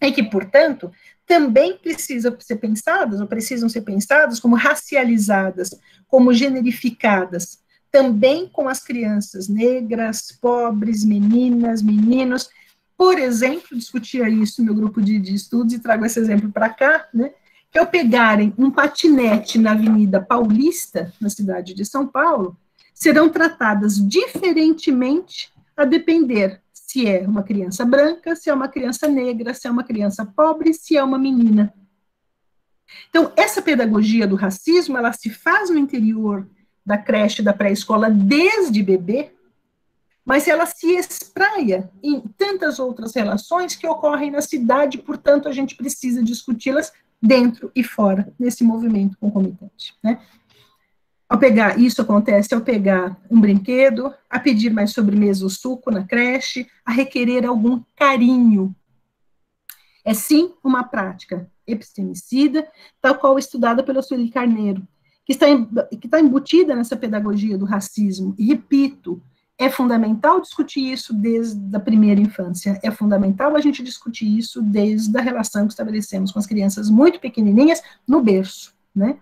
e que, portanto, também precisam ser pensadas como racializadas, como generificadas, também com as crianças negras, pobres, meninas, meninos. Por exemplo, discutia isso no meu grupo de estudos, e trago esse exemplo para cá, né? Que ao pegarem um patinete na Avenida Paulista, na cidade de São Paulo, serão tratadas diferentemente a depender se é uma criança branca, se é uma criança negra, se é uma criança pobre, se é uma menina. Então, essa pedagogia do racismo, ela se faz no interior da creche, da pré-escola, desde bebê, mas ela se espraia em tantas outras relações que ocorrem na cidade, portanto, a gente precisa discuti-las dentro e fora desse movimento concomitante, né? Isso acontece ao pegar um brinquedo, a pedir mais sobremesa ou suco na creche, a requerer algum carinho. É sim uma prática epistemicida, tal qual estudada pela Sueli Carneiro, que está embutida nessa pedagogia do racismo. E repito, é fundamental discutir isso desde a primeira infância, é fundamental a gente discutir isso desde a relação que estabelecemos com as crianças muito pequenininhas no berço, né?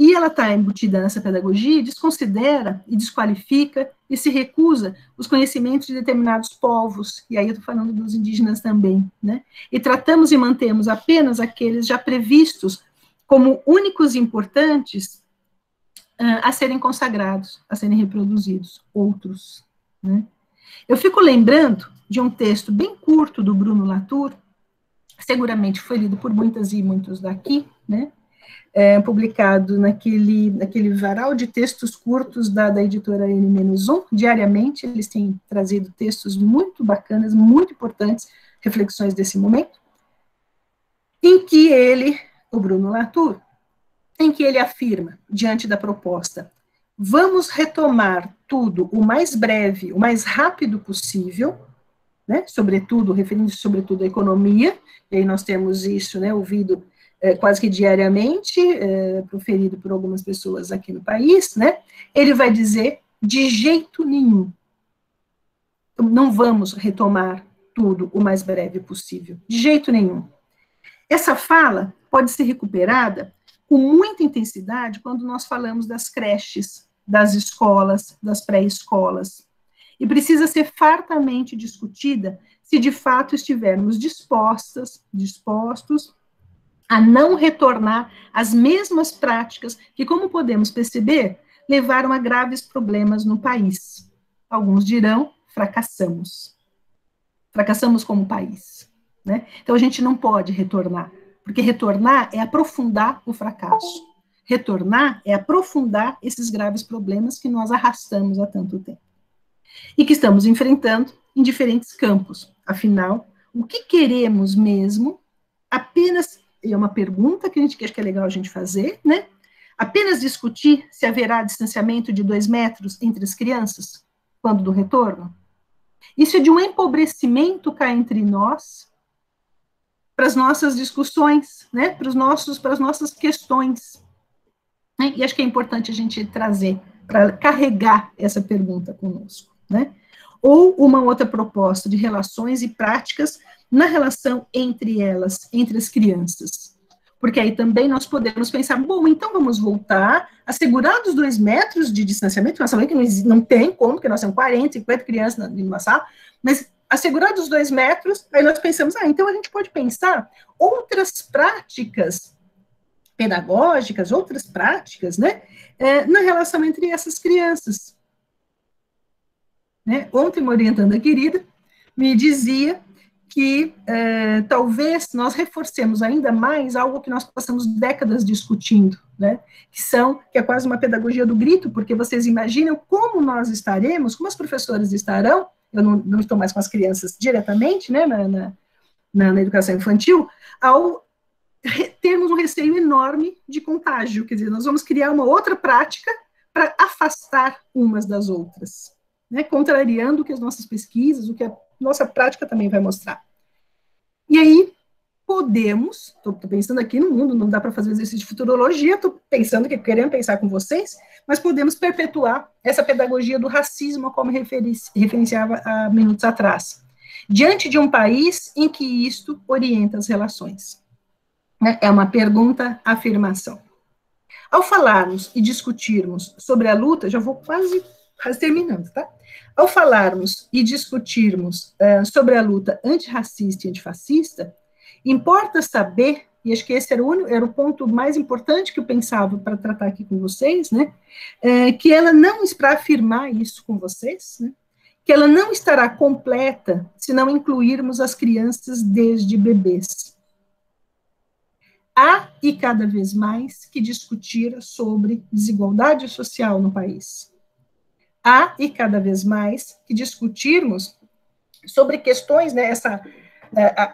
E ela está embutida nessa pedagogia e desconsidera e desqualifica e se recusa os conhecimentos de determinados povos, e aí eu estou falando dos indígenas também, né? E tratamos e mantemos apenas aqueles já previstos como únicos e importantes a serem consagrados, a serem reproduzidos, outros, né? Eu fico lembrando de um texto bem curto do Bruno Latour, seguramente foi lido por muitas e muitos daqui, né? Publicado naquele varal de textos curtos da editora N-1, diariamente, eles têm trazido textos muito bacanas, muito importantes, reflexões desse momento, em que o Bruno Latour, em que ele afirma, diante da proposta, vamos retomar tudo o mais breve, o mais rápido possível, né, referindo-se sobretudo à economia, e aí nós temos isso, né, ouvido quase que diariamente, proferido por algumas pessoas aqui no país, né, ele vai dizer, de jeito nenhum, não vamos retomar tudo o mais breve possível, de jeito nenhum. Essa fala pode ser recuperada com muita intensidade quando nós falamos das creches, das escolas, das pré-escolas, e precisa ser fartamente discutida se de fato estivermos dispostos a não retornar às mesmas práticas que, como podemos perceber, levaram a graves problemas no país. Alguns dirão, fracassamos. Fracassamos como país, né? Então, a gente não pode retornar, porque retornar é aprofundar o fracasso. Retornar é aprofundar esses graves problemas que nós arrastamos há tanto tempo. E que estamos enfrentando em diferentes campos. Afinal, o que queremos mesmo apenas... é uma pergunta que acho que é legal a gente fazer, né? Apenas discutir se haverá distanciamento de 2 metros entre as crianças, quando do retorno? Isso é de um empobrecimento cá entre nós, para as nossas discussões, né? Para as nossas questões. Né? E acho que é importante a gente trazer, para carregar essa pergunta conosco, né? Ou uma outra proposta de relações e práticas na relação entre elas, entre as crianças. Porque aí também nós podemos pensar, bom, então vamos voltar a segurar dos 2 metros de distanciamento, nós sabemos que não tem como, porque nós temos 40, 50 crianças numa sala, mas assegurar dos 2 metros, aí nós pensamos, então a gente pode pensar outras práticas pedagógicas, outras práticas, né, na relação entre essas crianças. Né? Ontem, uma orientanda querida me dizia que talvez nós reforcemos ainda mais algo que nós passamos décadas discutindo, né? Que é quase uma pedagogia do grito, porque vocês imaginam como nós estaremos, como as professoras estarão, eu não estou mais com as crianças diretamente, né, na educação infantil, ao termos um receio enorme de contágio, quer dizer, nós vamos criar uma outra prática para afastar umas das outras, né, contrariando o que as nossas pesquisas, o que a nossa prática também vai mostrar. E aí, podemos, estou pensando aqui no mundo, não dá para fazer exercício de futurologia, estou pensando, querendo pensar com vocês, mas podemos perpetuar essa pedagogia do racismo, como referenciava há minutos atrás, diante de um país em que isto orienta as relações. É uma pergunta-afirmação. Ao falarmos e discutirmos sobre a luta, já vou quase terminando, tá? Ao falarmos e discutirmos sobre a luta antirracista e antifascista, importa saber, e acho que esse era o ponto mais importante que eu pensava para tratar aqui com vocês, né, que ela não, para afirmar isso com vocês, né, que ela não estará completa se não incluirmos as crianças desde bebês. Há, e cada vez mais, que discutir sobre desigualdade social no país. Há, e cada vez mais, que discutirmos sobre questões, né,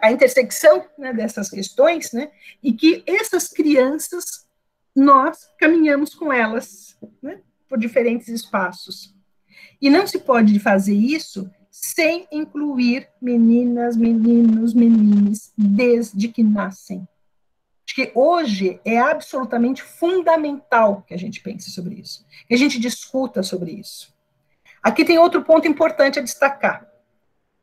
a intersecção, né, dessas questões, né, e que essas crianças, nós caminhamos com elas, né, por diferentes espaços. E não se pode fazer isso sem incluir meninas, meninos, menines, desde que nascem. Acho que hoje é absolutamente fundamental que a gente pense sobre isso, que a gente discuta sobre isso. Aqui tem outro ponto importante a destacar.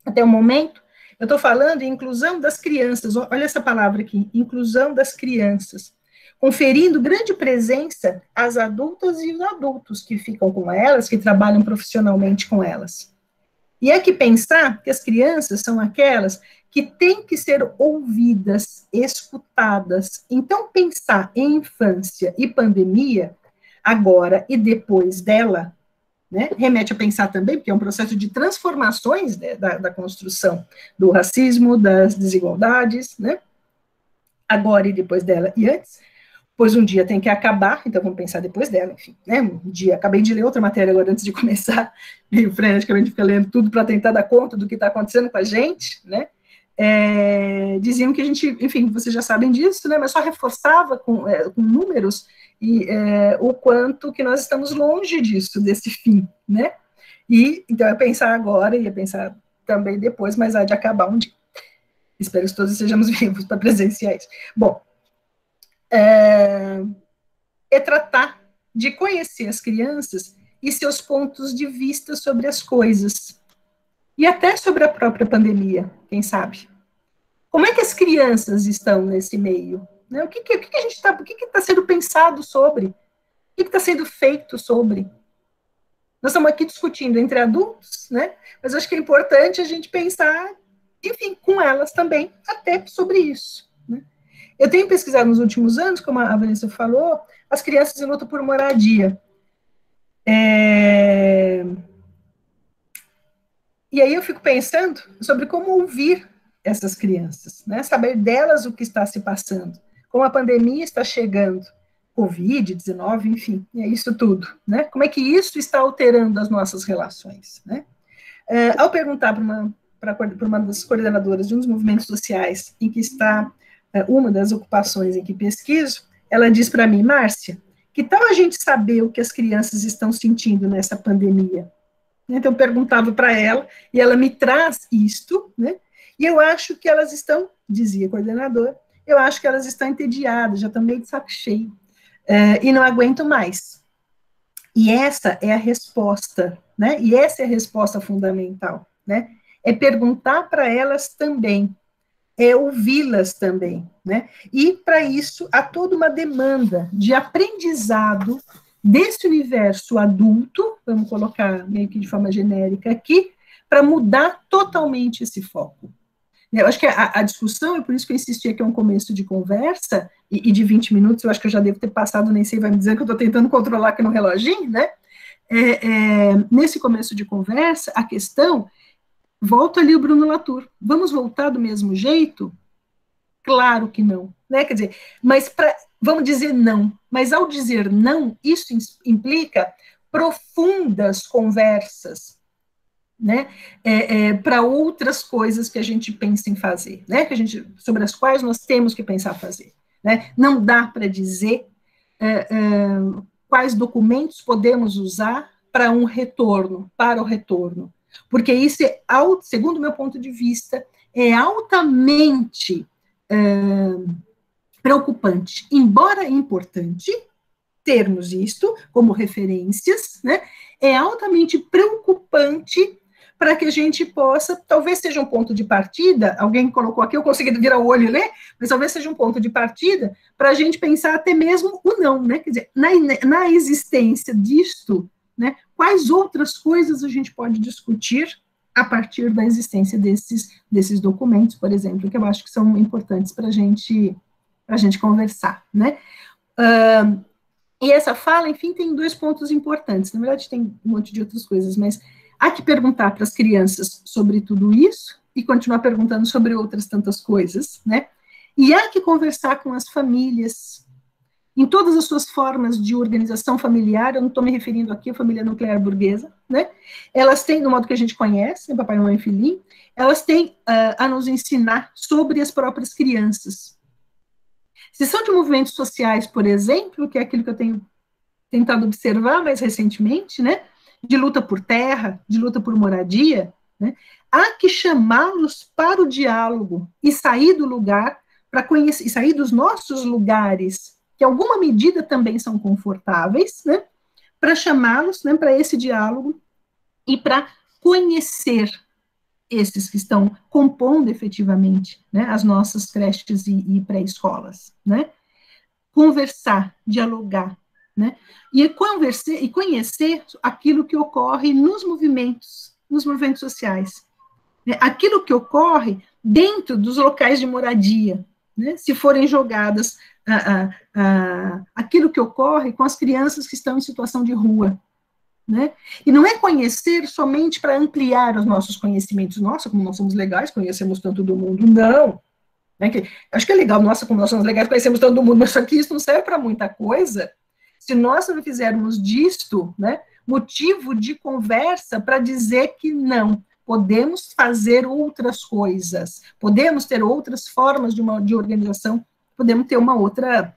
Até o momento, eu estou falando em inclusão das crianças, olha essa palavra aqui, inclusão das crianças, conferindo grande presença às adultas e os adultos que ficam com elas, que trabalham profissionalmente com elas. E é que pensar que as crianças são aquelas que têm que ser ouvidas, escutadas. Então, pensar em infância e pandemia, agora e depois dela, né, remete a pensar também, porque é um processo de transformações, né, da construção do racismo, das desigualdades, né, agora e depois dela e antes, pois um dia tem que acabar, então vamos pensar depois dela, enfim, né, um dia, acabei de ler outra matéria agora antes de começar, meio freneticamente fica lendo tudo para tentar dar conta do que está acontecendo com a gente, né, diziam que a gente, enfim, vocês já sabem disso, né, mas só reforçava com números e o quanto que nós estamos longe disso, desse fim, né, e então eu ia pensar agora, ia pensar também depois, mas há de acabar um dia. Espero que todos sejamos vivos para presenciar isso. Bom, é tratar de conhecer as crianças e seus pontos de vista sobre as coisas, e até sobre a própria pandemia, quem sabe. Como é que as crianças estão nesse meio? Né? O que a gente está, o que está sendo pensado sobre? O que está sendo feito sobre? Nós estamos aqui discutindo entre adultos, né? Mas acho que é importante a gente pensar, enfim, com elas também, até sobre isso. Né? Eu tenho pesquisado nos últimos anos, como a Vanessa falou, as crianças em luta por moradia. E aí eu fico pensando sobre como ouvir essas crianças, né? Saber delas o que está se passando, como a pandemia está chegando, Covid-19, enfim, é isso tudo, né? Como é que isso está alterando as nossas relações, né? Ao perguntar para uma das coordenadoras de um dos movimentos sociais em que está uma das ocupações em que pesquiso, ela diz para mim, Márcia, que tal a gente saber o que as crianças estão sentindo nessa pandemia? Então, eu perguntava para ela, e ela me traz isto, né? E eu acho que elas estão, dizia a coordenadora, eu acho que elas estão entediadas, já estão meio de saco cheio, e não aguento mais. E essa é a resposta, né? E essa é a resposta fundamental, né? É perguntar para elas também, é ouvi-las também, né? E, para isso, há toda uma demanda de aprendizado desse universo adulto, vamos colocar meio que de forma genérica aqui, para mudar totalmente esse foco. Eu acho que a discussão, é por isso que eu insisti aqui, é um começo de conversa, e de 20 minutos, eu acho que eu já devo ter passado, nem sei, vai me dizer que eu estou tentando controlar aqui no reloginho, né? Nesse começo de conversa, a questão, volta ali o Bruno Latour, vamos voltar do mesmo jeito? Claro que não, né? Quer dizer, mas vamos dizer não, mas ao dizer não, isso implica profundas conversas, né, para outras coisas que a gente pensa em fazer, né, sobre as quais nós temos que pensar fazer, né, não dá para dizer quais documentos podemos usar para o retorno, porque isso segundo o meu ponto de vista, é altamente preocupante, embora importante termos isto como referências, né, é altamente preocupante para que a gente possa, talvez seja um ponto de partida, alguém colocou aqui, eu consegui virar o olho e ler, mas talvez seja um ponto de partida para a gente pensar até mesmo o não, né, quer dizer, na existência disto, né, quais outras coisas a gente pode discutir a partir da existência desses documentos, por exemplo, que eu acho que são importantes para a gente conversar, né. E essa fala, enfim, tem 2 pontos importantes, na verdade tem um monte de outras coisas, mas há que perguntar para as crianças sobre tudo isso, e continuar perguntando sobre outras tantas coisas, né, e há que conversar com as famílias, em todas as suas formas de organização familiar, eu não estou me referindo aqui à família nuclear burguesa, né, elas têm, do modo que a gente conhece, papai, mamãe e filhinho, elas têm a nos ensinar sobre as próprias crianças. Se são de movimentos sociais, por exemplo, que é aquilo que eu tenho tentado observar mais recentemente, né, de luta por terra, de luta por moradia, né, há que chamá-los para o diálogo e sair do lugar, para conhecer, e sair dos nossos lugares, que em alguma medida também são confortáveis, né, para chamá-los, né, para esse diálogo e para conhecer esses que estão compondo efetivamente, né, as nossas creches e pré-escolas, né, conversar, dialogar, né, e conhecer aquilo que ocorre nos movimentos sociais, né, aquilo que ocorre dentro dos locais de moradia, né, se forem jogadas aquilo que ocorre com as crianças que estão em situação de rua, né? E não é conhecer somente para ampliar os nossos conhecimentos. Nossa, como nós somos legais, conhecemos tanto do mundo. Não. Né? Acho que é legal, nossa, como nós somos legais, conhecemos tanto do mundo, mas só que isso não serve para muita coisa se nós não fizermos disto, né, motivo de conversa para dizer que não, podemos fazer outras coisas, podemos ter outras formas de organização, podemos ter uma outra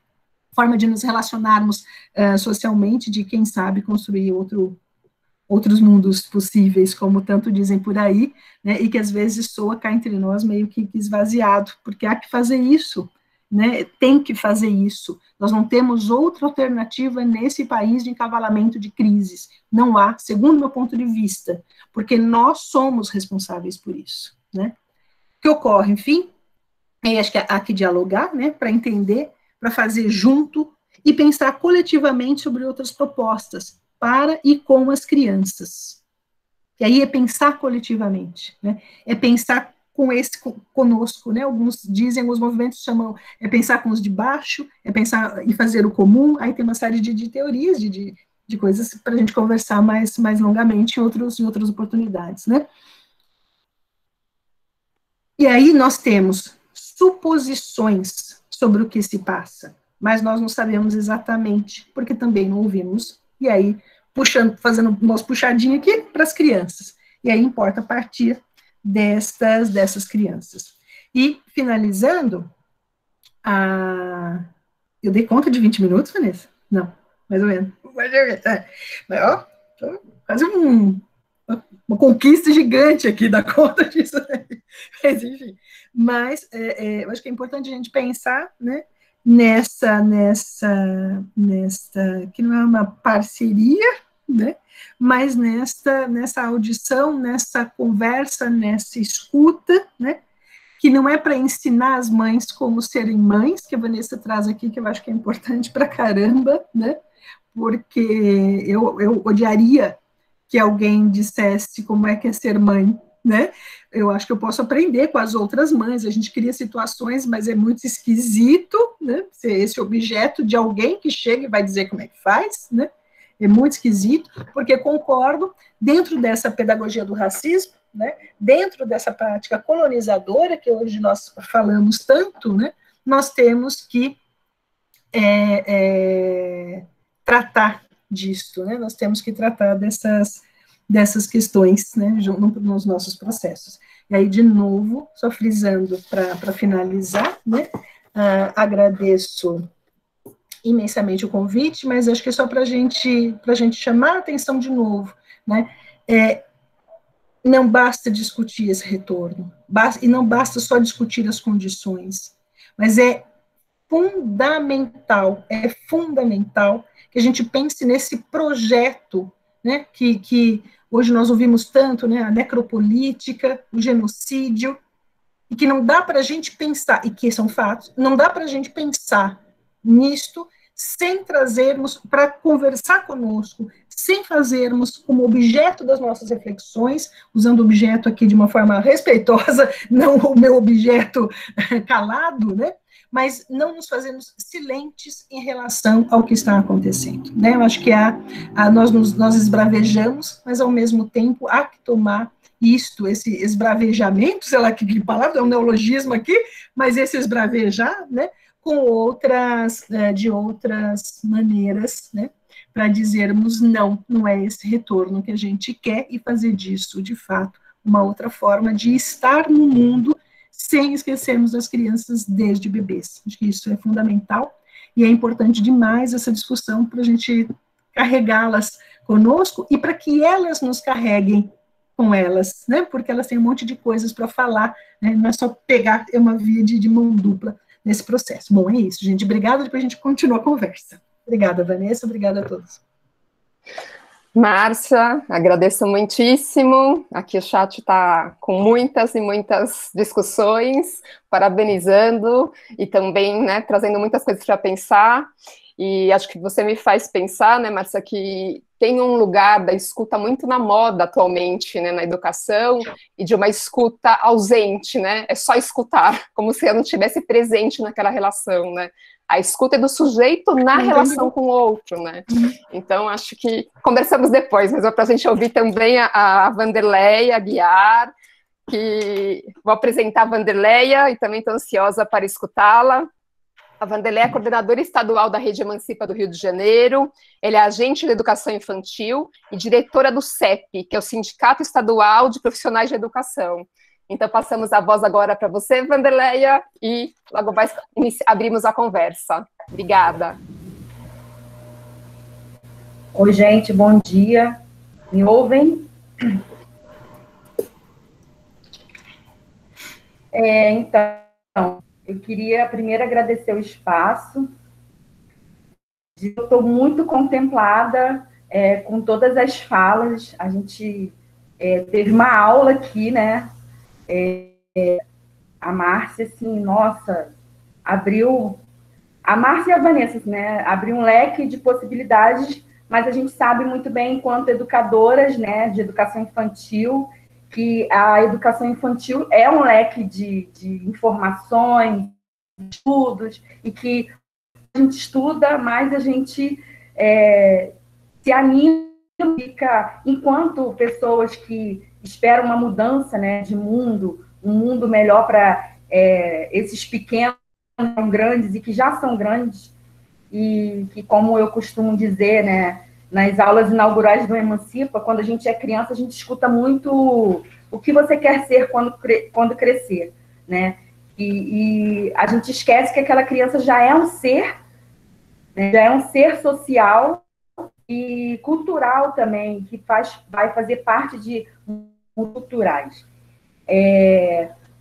forma de nos relacionarmos socialmente, de, quem sabe, construir outros mundos possíveis, como tanto dizem por aí, né, e que às vezes soa cá entre nós meio que esvaziado, porque há que fazer isso, né, tem que fazer isso. Nós não temos outra alternativa nesse país de encavalamento de crises. Não há, segundo meu ponto de vista, porque nós somos responsáveis por isso, né. O que ocorre, enfim, aí acho que há que dialogar, né, para entender, para fazer junto e pensar coletivamente sobre outras propostas para e com as crianças. E aí é pensar coletivamente, né? É pensar conosco, né? Alguns dizem, alguns movimentos chamam, é pensar com os de baixo, é pensar em fazer o comum, aí tem uma série de teorias, de coisas para a gente conversar mais longamente em outras oportunidades, né? E aí nós temos suposições sobre o que se passa, mas nós não sabemos exatamente, porque também não ouvimos, e aí, fazendo o nosso puxadinho aqui para as crianças, e aí importa partir dessas crianças. E, finalizando, eu dei conta de 20 minutos, Vanessa? Não, mais ou menos. Mas, ó, quase uma conquista gigante aqui da conta disso aí. Mas, enfim, eu acho que é importante a gente pensar, né, nessa que não é uma parceria, né, mas nessa audição, nessa conversa, nessa escuta, né, que não é para ensinar as mães como serem mães, que a Vanessa traz aqui, que eu acho que é importante pra caramba, né, porque eu odiaria que alguém dissesse como é que é ser mãe, né? Eu acho que eu posso aprender com as outras mães, a gente cria situações, mas é muito esquisito, né? Ser esse objeto de alguém que chega e vai dizer como é que faz, né? É muito esquisito, porque concordo, dentro dessa pedagogia do racismo, né? Dentro dessa prática colonizadora, que hoje nós falamos tanto, né? Nós temos que tratar disto, né? Nós temos que tratar dessas questões, né, nos nossos processos. E aí, de novo, só frisando para finalizar, né, agradeço imensamente o convite, mas acho que é só para a gente chamar a atenção de novo, né, não basta discutir esse retorno, e não basta só discutir as condições, mas é fundamental que a gente pense nesse projeto, né, que hoje nós ouvimos tanto, né, a necropolítica, o genocídio, e que não dá para a gente pensar, e que são fatos, não dá para a gente pensar nisto sem trazermos para conversar conosco, sem fazermos como objeto das nossas reflexões, usando o objeto aqui de uma forma respeitosa, não o meu objeto calado, né? Mas não nos fazemos silentes em relação ao que está acontecendo, né? Eu acho que nós esbravejamos, mas ao mesmo tempo há que tomar esse esbravejamento, sei lá que palavra, é um neologismo aqui, mas esse esbravejar, né, de outras maneiras, né, para dizermos não é esse retorno que a gente quer e fazer disso, de fato, uma outra forma de estar no mundo sem esquecermos as crianças desde bebês. Acho que isso é fundamental e é importante demais essa discussão para a gente carregá-las conosco e para que elas nos carreguem com elas, né? Porque elas têm um monte de coisas para falar, né? Não é só pegar, é uma via de mão dupla nesse processo. Bom, é isso, gente. Obrigada, depois a gente continua a conversa. Obrigada, Vanessa, obrigada a todos. Márcia, agradeço muitíssimo. Aqui o chat está com muitas e muitas discussões, parabenizando e também, né, trazendo muitas coisas para pensar. E acho que você me faz pensar, né, Márcia, que tem um lugar da escuta muito na moda atualmente, né, na educação, e de uma escuta ausente, né, é só escutar, como se eu não estivesse presente naquela relação, né. A escuta é do sujeito na relação com o outro, né? Então, acho que conversamos depois, mas é para a gente ouvir também a Wanderleia Aguiar, que vou apresentar a Wanderleia e também estou ansiosa para escutá-la. A Wanderleia é coordenadora estadual da Rede Emancipa do Rio de Janeiro, ela é agente de educação infantil e diretora do CEP, que é o Sindicato Estadual de Profissionais de Educação. Então, passamos a voz agora para você, Wanderleia, e logo mais abrimos a conversa. Obrigada. Oi, gente, bom dia. Me ouvem? Então, eu queria primeiro agradecer o espaço. Eu estou muito contemplada com todas as falas. A gente teve uma aula aqui, né? A Márcia, assim, nossa, abriu... A Márcia e a Vanessa, assim, né? Abriu um leque de possibilidades, mas a gente sabe muito bem, enquanto educadoras, né, de educação infantil, que a educação infantil é um leque de informações, de estudos, e que a gente estuda, mais a gente se anima, fica, enquanto pessoas que esperam uma mudança, né, de mundo, um mundo melhor para esses pequenos grandes e que já são grandes, e que, como eu costumo dizer, né, nas aulas inaugurais do Emancipa, quando a gente é criança, a gente escuta muito o que você quer ser quando crescer, né? E a gente esquece que aquela criança já é um ser, né, já é um ser social e cultural também, que vai fazer parte de culturais.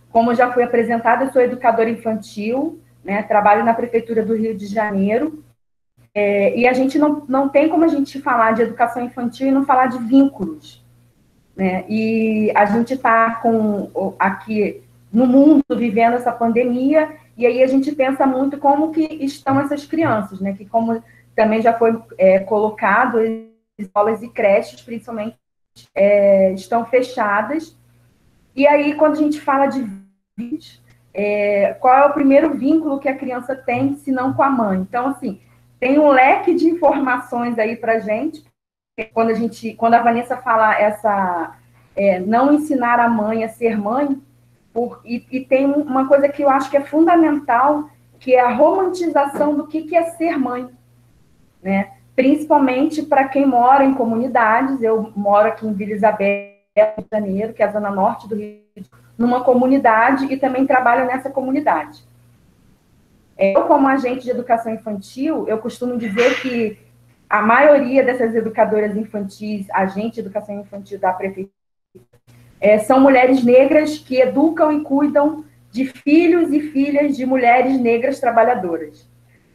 Como já foi apresentada, eu sou educadora infantil, né, trabalho na Prefeitura do Rio de Janeiro, e a gente não tem como a gente falar de educação infantil e não falar de vínculos, né? E a gente está aqui no mundo vivendo essa pandemia, e aí a gente pensa muito como que estão essas crianças, né? Que, como também já foi colocado, escolas e creches, principalmente, estão fechadas, E aí, quando a gente fala de qual é o primeiro vínculo que a criança tem, se não com a mãe? Então, assim, tem um leque de informações aí para a gente. Quando a Vanessa fala não ensinar a mãe a ser mãe, e tem uma coisa que eu acho que é fundamental, que é a romantização do que é ser mãe, né? Principalmente para quem mora em comunidades. Eu moro aqui em Vila Isabel, Rio de Janeiro, que é a zona norte do Rio de Janeiro, numa comunidade, e também trabalho nessa comunidade. Eu, como agente de educação infantil, eu costumo dizer que a maioria dessas educadoras infantis, agente de educação infantil da prefeitura, são mulheres negras que educam e cuidam de filhos e filhas de mulheres negras trabalhadoras.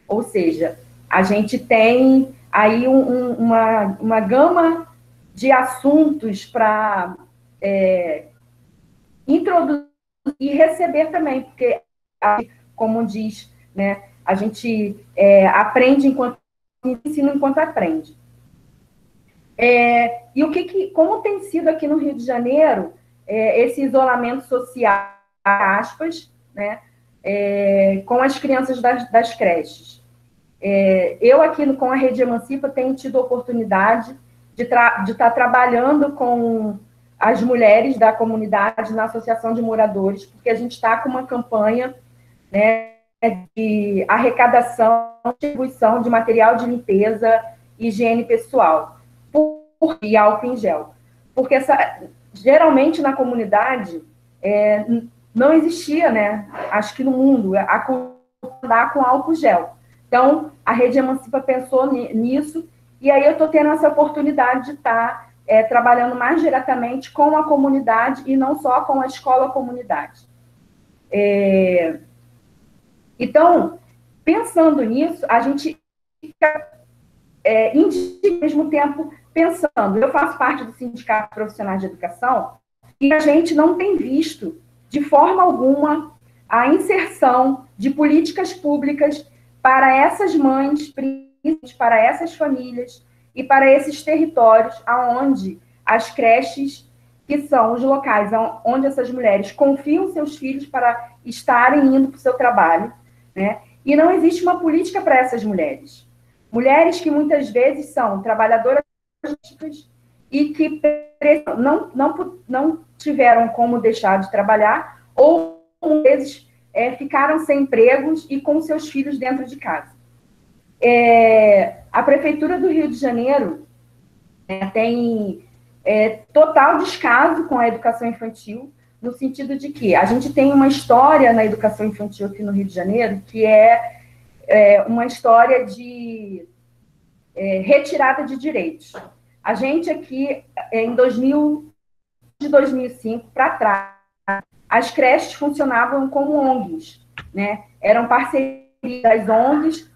Ou seja, a gente tem aí uma gama de assuntos para introduzir e receber também, porque, como diz, né, a gente aprende enquanto ensina enquanto aprende. E como tem sido aqui no Rio de Janeiro esse isolamento social, aspas, né, com as crianças das creches. Eu aqui com a Rede Emancipa tenho tido a oportunidade de estar trabalhando com as mulheres da comunidade na Associação de Moradores, porque a gente está com uma campanha, né, de arrecadação, distribuição de material de limpeza e higiene pessoal e álcool em gel. Porque geralmente na comunidade não existia, né, acho que no mundo, a cultura com álcool gel. Então, a Rede Emancipa pensou nisso, e aí eu estou tendo essa oportunidade de estar trabalhando mais diretamente com a comunidade e não só com a escola-comunidade. Então, pensando nisso, a gente fica ao mesmo tempo pensando. Eu faço parte do Sindicato Profissionais de Educação e a gente não tem visto, de forma alguma, a inserção de políticas públicas para essas mães, para essas famílias e para esses territórios onde as creches, que são os locais onde essas mulheres confiam seus filhos para estarem indo para o seu trabalho, né? E não existe uma política para essas mulheres. Mulheres que muitas vezes são trabalhadoras e que não tiveram como deixar de trabalhar, ou às vezes ficaram sem empregos e com seus filhos dentro de casa. A Prefeitura do Rio de Janeiro tem total descaso com a educação infantil, no sentido de que a gente tem uma história na educação infantil aqui no Rio de Janeiro, que é uma história de retirada de direitos. A gente aqui, de 2005 para trás, as creches funcionavam como ONGs, né? Eram parcerias das ONGs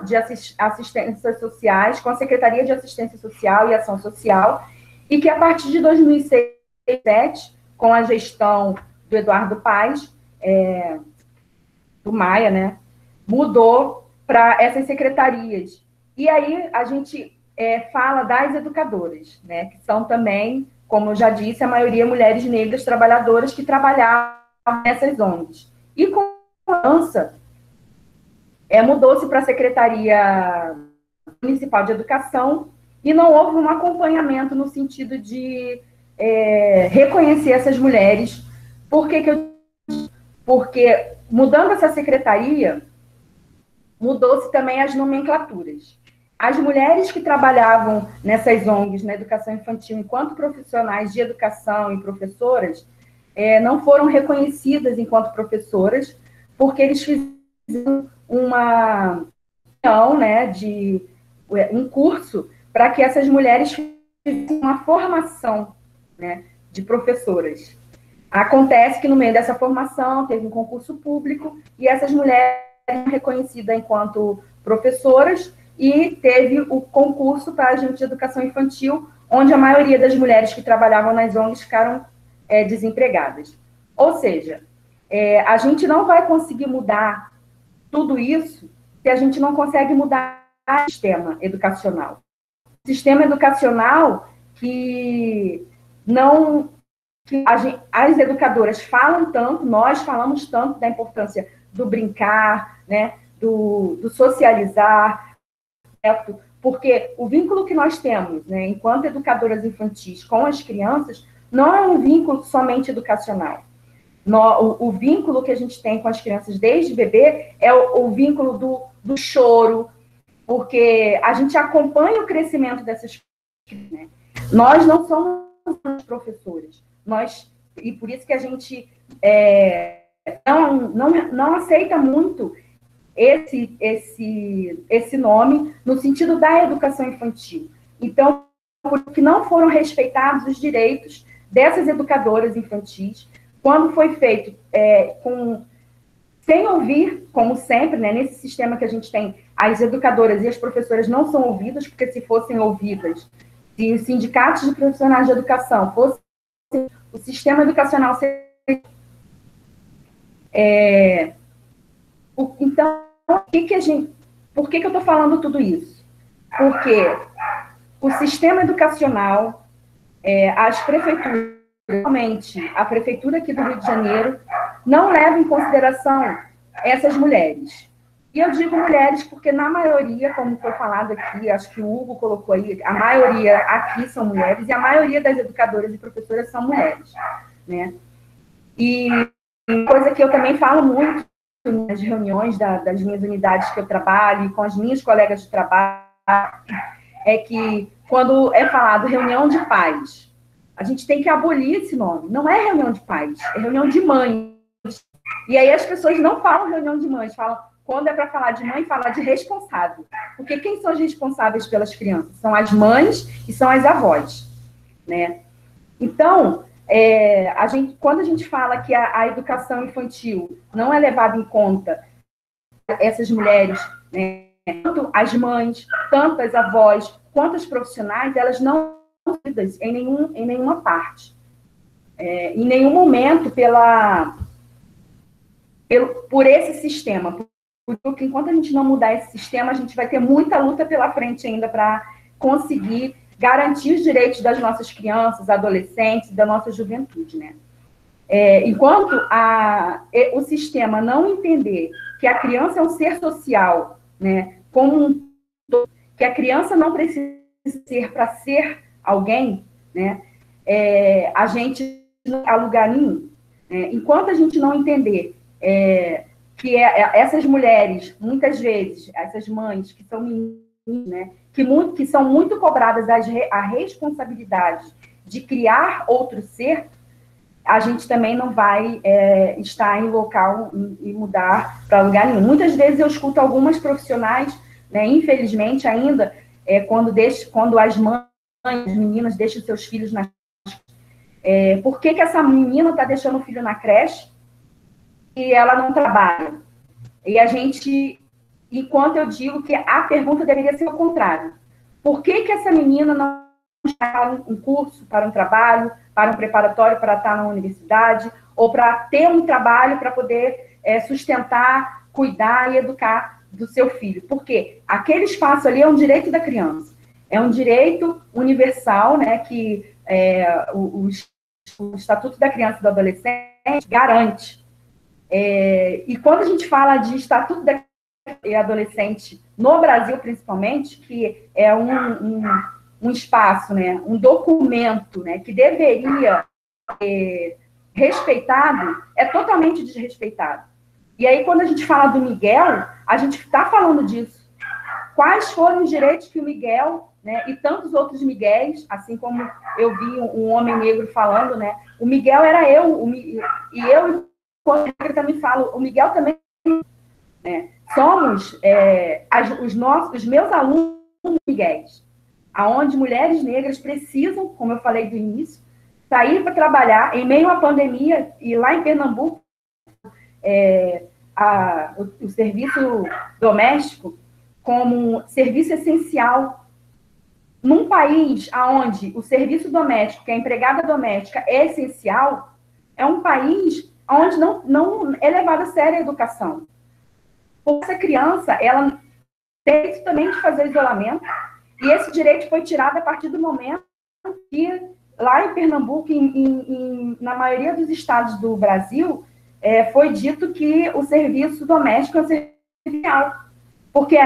de assistências sociais, com a Secretaria de Assistência Social e Ação Social, e que a partir de 2006, 2007, com a gestão do Eduardo Paes, do Maia, né, mudou para essas secretarias. E aí a gente fala das educadoras, né, que são também, como eu já disse, a maioria mulheres negras trabalhadoras que trabalhavam nessas ONGs. E com a mudança, mudou-se para a Secretaria Municipal de Educação e não houve um acompanhamento no sentido de reconhecer essas mulheres. Porque mudando essa secretaria, mudou-se também as nomenclaturas. As mulheres que trabalhavam nessas ONGs, na educação infantil, enquanto profissionais de educação e professoras, não foram reconhecidas enquanto professoras, porque eles fizeram uma reunião, né, um curso para que essas mulheres fizessem uma formação, né, de professoras. Acontece que no meio dessa formação teve um concurso público e essas mulheres foram reconhecidas enquanto professoras e teve o concurso para agente de educação infantil, onde a maioria das mulheres que trabalhavam nas ONGs ficaram desempregadas. Ou seja, a gente não vai conseguir mudar tudo isso se a gente não consegue mudar o sistema educacional. O sistema educacional que que as educadoras falam tanto, nós falamos tanto da importância do brincar, né, do socializar, certo? Porque o vínculo que nós temos, né, enquanto educadoras infantis com as crianças, não é um vínculo somente educacional. O vínculo que a gente tem com as crianças desde bebê é o vínculo do choro, porque a gente acompanha o crescimento dessas crianças, né? Nós não somos professores, e por isso que a gente não aceita muito esse nome no sentido da educação infantil. Então, porque não foram respeitados os direitos dessas educadoras infantis, quando foi feito sem ouvir, como sempre, né, nesse sistema que a gente tem, as educadoras e as professoras não são ouvidas, porque se fossem ouvidas, se os sindicatos de profissionais de educação fossem o sistema educacional então, por que eu estou falando tudo isso? Porque o sistema educacional, as prefeituras, realmente, a prefeitura aqui do Rio de Janeiro, não leva em consideração essas mulheres. E eu digo mulheres porque, na maioria, como foi falado aqui, acho que o Hugo colocou aí, a maioria aqui são mulheres, e a maioria das educadoras e professoras são mulheres, né? E coisa que eu também falo muito nas reuniões das minhas unidades que eu trabalho, e com as minhas colegas de trabalho, é que quando é falado reunião de pais, a gente tem que abolir esse nome. Não é reunião de pais, é reunião de mães. E aí as pessoas não falam reunião de mães, falam, quando é para falar de mãe, fala de responsável. Porque quem são os responsáveis pelas crianças? São as mães e são as avós, né? Então, quando a gente fala que a educação infantil não é levada em conta, essas mulheres, né, tanto as mães, tanto as avós, quanto as profissionais, elas não são ouvidas em nenhuma parte. Em nenhum momento por esse sistema. Porque enquanto a gente não mudar esse sistema, a gente vai ter muita luta pela frente ainda para conseguir garantir os direitos das nossas crianças, adolescentes, da nossa juventude, né? Enquanto o sistema não entender que a criança é um ser social, né, que a criança não precisa ser para ser alguém, né, a gente não há lugar nenhum. Enquanto a gente não entender que essas mulheres, muitas vezes, essas mães que são meninas, né, que são muito cobradas a responsabilidade de criar outro ser, a gente também não vai estar em local e mudar para lugar nenhum. Muitas vezes eu escuto algumas profissionais, né, infelizmente ainda, quando as mães, as meninas deixam seus filhos na creche, por que essa menina está deixando o filho na creche e ela não trabalha? E a gente, enquanto eu digo que a pergunta deveria ser o contrário. Por que essa menina não está para um curso, para um trabalho, para um preparatório para estar na universidade, ou para ter um trabalho para poder sustentar, cuidar e educar do seu filho? Porque aquele espaço ali é um direito da criança. É um direito universal, né, que o Estatuto da Criança e do Adolescente garante. E quando a gente fala de Estatuto da Criança e Adolescente, no Brasil principalmente, que é um espaço, né, um documento, né, que deveria ser respeitado, é totalmente desrespeitado. E aí, quando a gente fala do Miguel, a gente está falando disso. Quais foram os direitos que o Miguel, né, e tantos outros Miguéis, assim como eu vi um homem negro falando, né, o Miguel era eu, e eu, quando eu também falo, o Miguel também, né, somos os meus alunos Miguéis, aonde mulheres negras precisam, como eu falei do início, sair para trabalhar em meio à pandemia, e lá em Pernambuco, o serviço doméstico como serviço essencial. Num país onde o serviço doméstico, que a empregada doméstica é essencial, é um país onde não é levada a sério a educação. Essa criança, ela tem direito também de fazer isolamento, e esse direito foi tirado a partir do momento que lá em Pernambuco, na maioria dos estados do Brasil, foi dito que o serviço doméstico é um serviço essencial. Porque,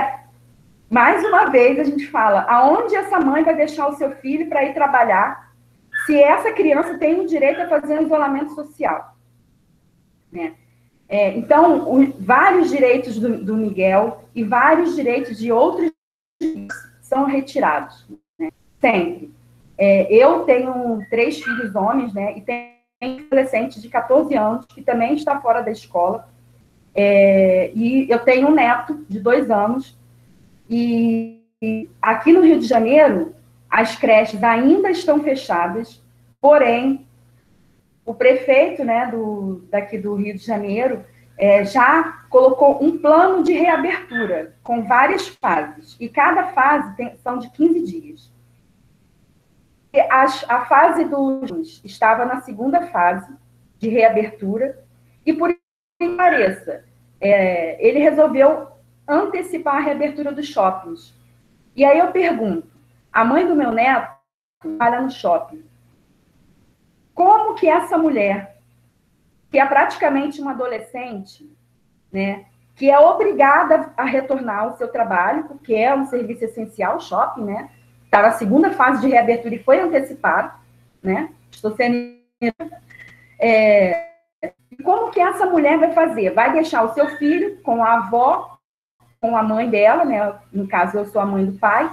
mais uma vez, a gente fala, aonde essa mãe vai deixar o seu filho para ir trabalhar se essa criança tem o direito a fazer um isolamento social? Né? Então, vários direitos do Miguel e vários direitos de outros são retirados, né? Sempre. Eu tenho 3 filhos homens, né? E tenho um adolescente de 14 anos que também está fora da escola. E eu tenho um neto de 2 anos. E aqui no Rio de Janeiro, as creches ainda estão fechadas, porém, o prefeito, né, daqui do Rio de Janeiro já colocou um plano de reabertura com várias fases, e cada fase são de 15 dias. A fase dos estava na segunda fase de reabertura, e por isso que pareça, ele resolveu antecipar a reabertura dos shoppings. E aí eu pergunto, a mãe do meu neto trabalha no shopping. Como que essa mulher, que é praticamente uma adolescente, né, que é obrigada a retornar ao seu trabalho, porque é um serviço essencial, o shopping, né? Está na segunda fase de reabertura e foi antecipado, né? Estou sendo... como que essa mulher vai fazer? Vai deixar o seu filho com a avó, com a mãe dela, né? No caso, eu sou a mãe do pai,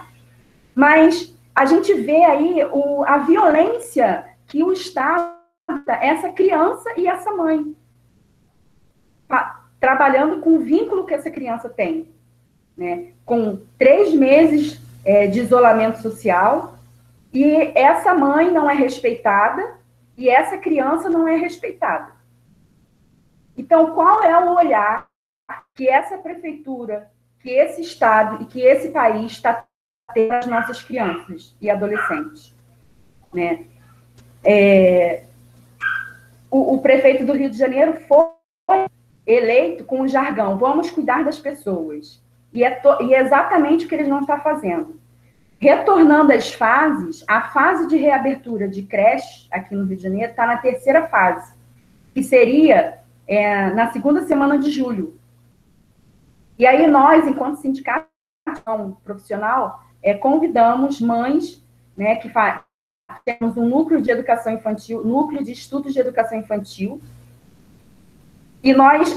mas a gente vê aí a violência que o Estado, essa criança e essa mãe, trabalhando com o vínculo que essa criança tem, né? Com 3 meses de isolamento social, e essa mãe não é respeitada, e essa criança não é respeitada. Então, qual é o olhar que essa prefeitura, que esse Estado e que esse país está tendo as nossas crianças e adolescentes, né? O prefeito do Rio de Janeiro foi eleito com o jargão, vamos cuidar das pessoas. E é exatamente o que ele não está fazendo. Retornando às fases, a fase de reabertura de creche aqui no Rio de Janeiro está na 3ª fase, que seria na 2ª semana de julho. E aí nós, enquanto sindicato profissional, convidamos mães, né, temos um núcleo de educação infantil, núcleo de estudos de educação infantil, e nós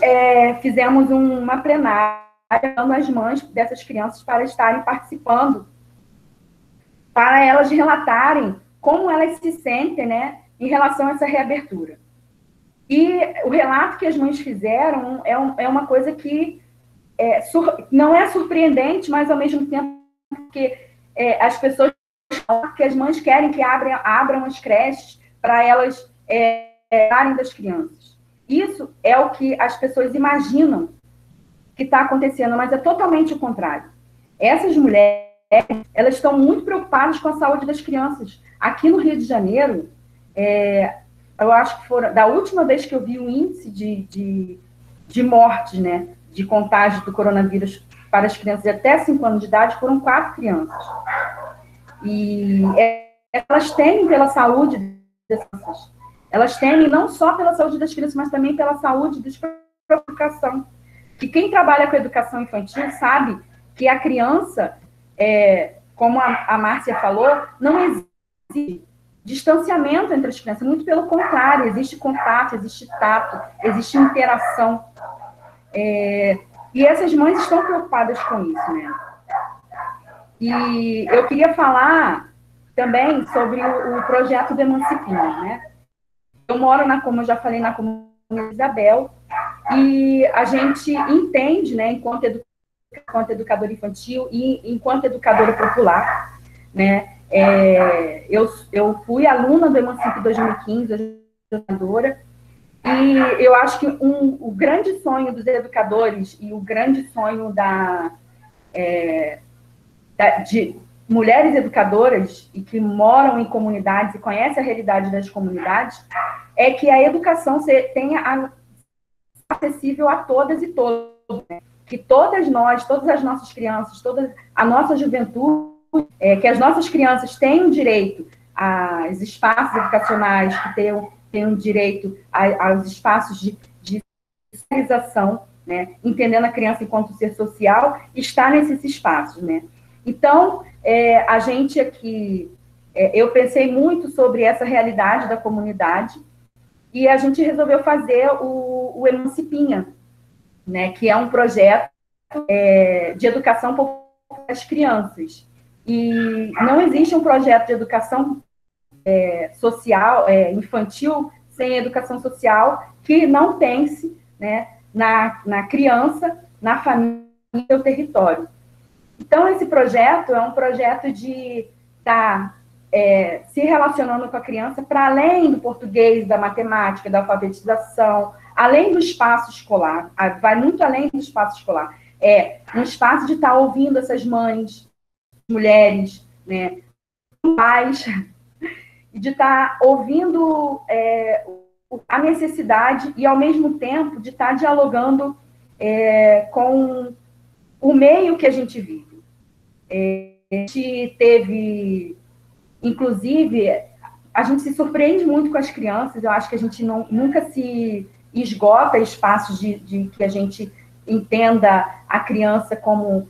fizemos uma plenária chamando as mães dessas crianças para estarem participando, para elas relatarem como elas se sentem, né, em relação a essa reabertura. E o relato que as mães fizeram é uma coisa que não é surpreendente, mas ao mesmo tempo que as pessoas que as mães querem que abram as creches para elas cuidarem das crianças. Isso é o que as pessoas imaginam que está acontecendo, mas é totalmente o contrário. Essas mulheres, elas estão muito preocupadas com a saúde das crianças. Aqui no Rio de Janeiro, eu acho que da última vez que eu vi o índice de mortes, né, de contágio do coronavírus para as crianças de até 5 anos de idade, foram 4 crianças. E elas temem pela saúde das crianças. Elas temem não só pela saúde das crianças, mas também pela saúde da educação. Que quem trabalha com educação infantil sabe que a criança, como a Márcia falou, não existe distanciamento entre as crianças, muito pelo contrário, existe contato, existe tato, existe interação. E essas mães estão preocupadas com isso, né? E eu queria falar também sobre o projeto do Emancipina, né? Eu moro, como eu já falei, na comunidade Isabel, e a gente entende, né, enquanto educadora infantil e enquanto educadora popular, né, eu fui aluna do Emancipe 2015, educadora, e eu acho que o grande sonho dos educadores e o grande sonho de mulheres educadoras e que moram em comunidades e conhecem a realidade das comunidades é que a educação tenha acessível a todas e todos, né? Que todas as nossas crianças, toda a nossa juventude, que as nossas crianças tenham direito aos espaços educacionais, que tenham direito aos espaços de socialização, né? Entendendo a criança enquanto ser social, está nesses espaços, né? Então, a gente aqui, eu pensei muito sobre essa realidade da comunidade e a gente resolveu fazer o Emancipinha, né? Que é um projeto de educação para as crianças. E não existe um projeto de educação social, infantil, sem educação social, que não pense, né, na criança, na família e no território. Então, esse projeto é um projeto de estar se relacionando com a criança para além do português, da matemática, da alfabetização, além do espaço escolar, vai muito além do espaço escolar. Um espaço de estar ouvindo essas mães, mulheres, né, pais, de estar ouvindo a necessidade e, ao mesmo tempo, de estar dialogando com o meio que a gente vive. A gente teve, inclusive, a gente se surpreende muito com as crianças, eu acho que a gente nunca se esgota espaços de que a gente entenda a criança como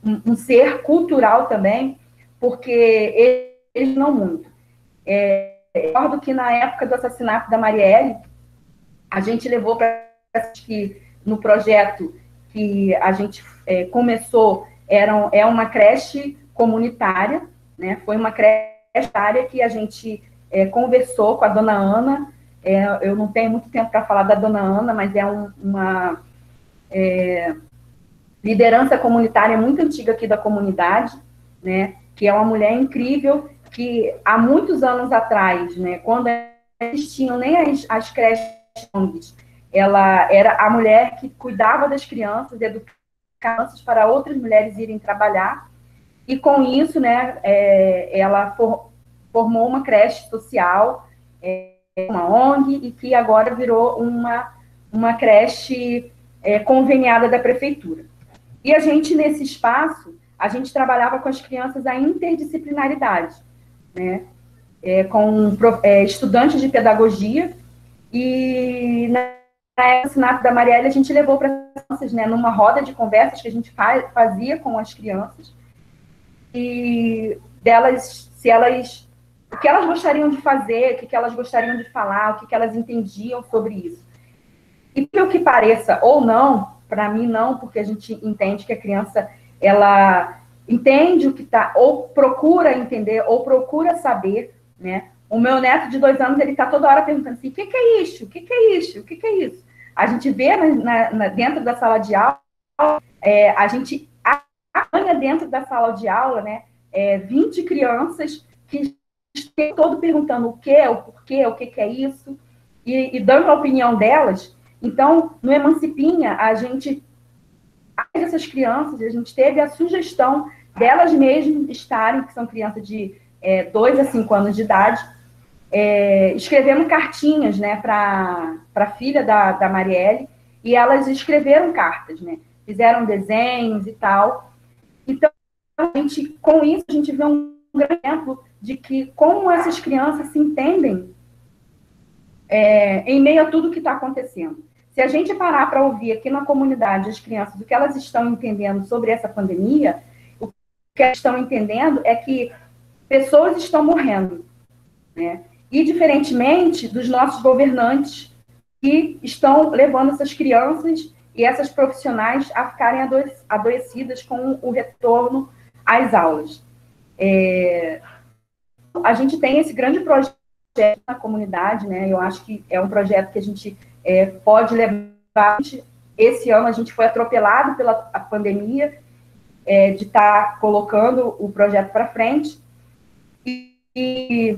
um ser cultural também, porque eles não muito. Recordo que na época do assassinato da Marielle, a gente levou para que no projeto que a gente começou, é uma creche comunitária, né? Foi uma creche comunitária que a gente conversou com a dona Ana. Eu não tenho muito tempo para falar da dona Ana, mas é uma liderança comunitária muito antiga aqui da comunidade, né? Que é uma mulher incrível, que há muitos anos atrás, né, quando não existiam nem as creches, ela era a mulher que cuidava das crianças, educava crianças para outras mulheres irem trabalhar, e com isso, né, ela formou uma creche social, uma ONG, e que agora virou uma creche conveniada da prefeitura. E a gente, nesse espaço, a gente trabalhava com as crianças a interdisciplinaridade, né? Com estudantes de pedagogia, e na assassinato da Marielle a gente levou para as crianças, né, numa roda de conversas que a gente fazia com as crianças, e delas, o que elas gostariam de fazer, o que elas gostariam de falar, o que elas entendiam sobre isso. E pelo que pareça ou não, para mim não, porque a gente entende que a criança, ela entende o que está, ou procura entender, ou procura saber, né? O meu neto de 2 anos, ele está toda hora perguntando assim, o que é isso? O que é isso? O que é isso? A gente vê dentro da sala de aula, a gente apanha dentro da sala de aula, né? 20 crianças que estão todo perguntando o que, o porquê, o que é isso, e dando a opinião delas. Então, no Emancipinha, a gente, essas crianças, a gente teve a sugestão delas mesmas estarem, que são crianças de 2 a 5 anos de idade, escrevendo cartinhas, né, para a filha da Marielle, e elas escreveram cartas, né, fizeram desenhos e tal. Então, com isso, a gente vê um grande exemplo de que como essas crianças se entendem em meio a tudo que está acontecendo. Se a gente parar para ouvir aqui na comunidade as crianças, o que elas estão entendendo sobre essa pandemia, o que elas estão entendendo é que pessoas estão morrendo, né? E, diferentemente dos nossos governantes, que estão levando essas crianças e essas profissionais a ficarem adoecidas com o retorno às aulas. A gente tem esse grande projeto na comunidade, né? Eu acho que é um projeto que a gente pode levar. Esse ano a gente foi atropelado pela pandemia, de estar colocando o projeto para frente, e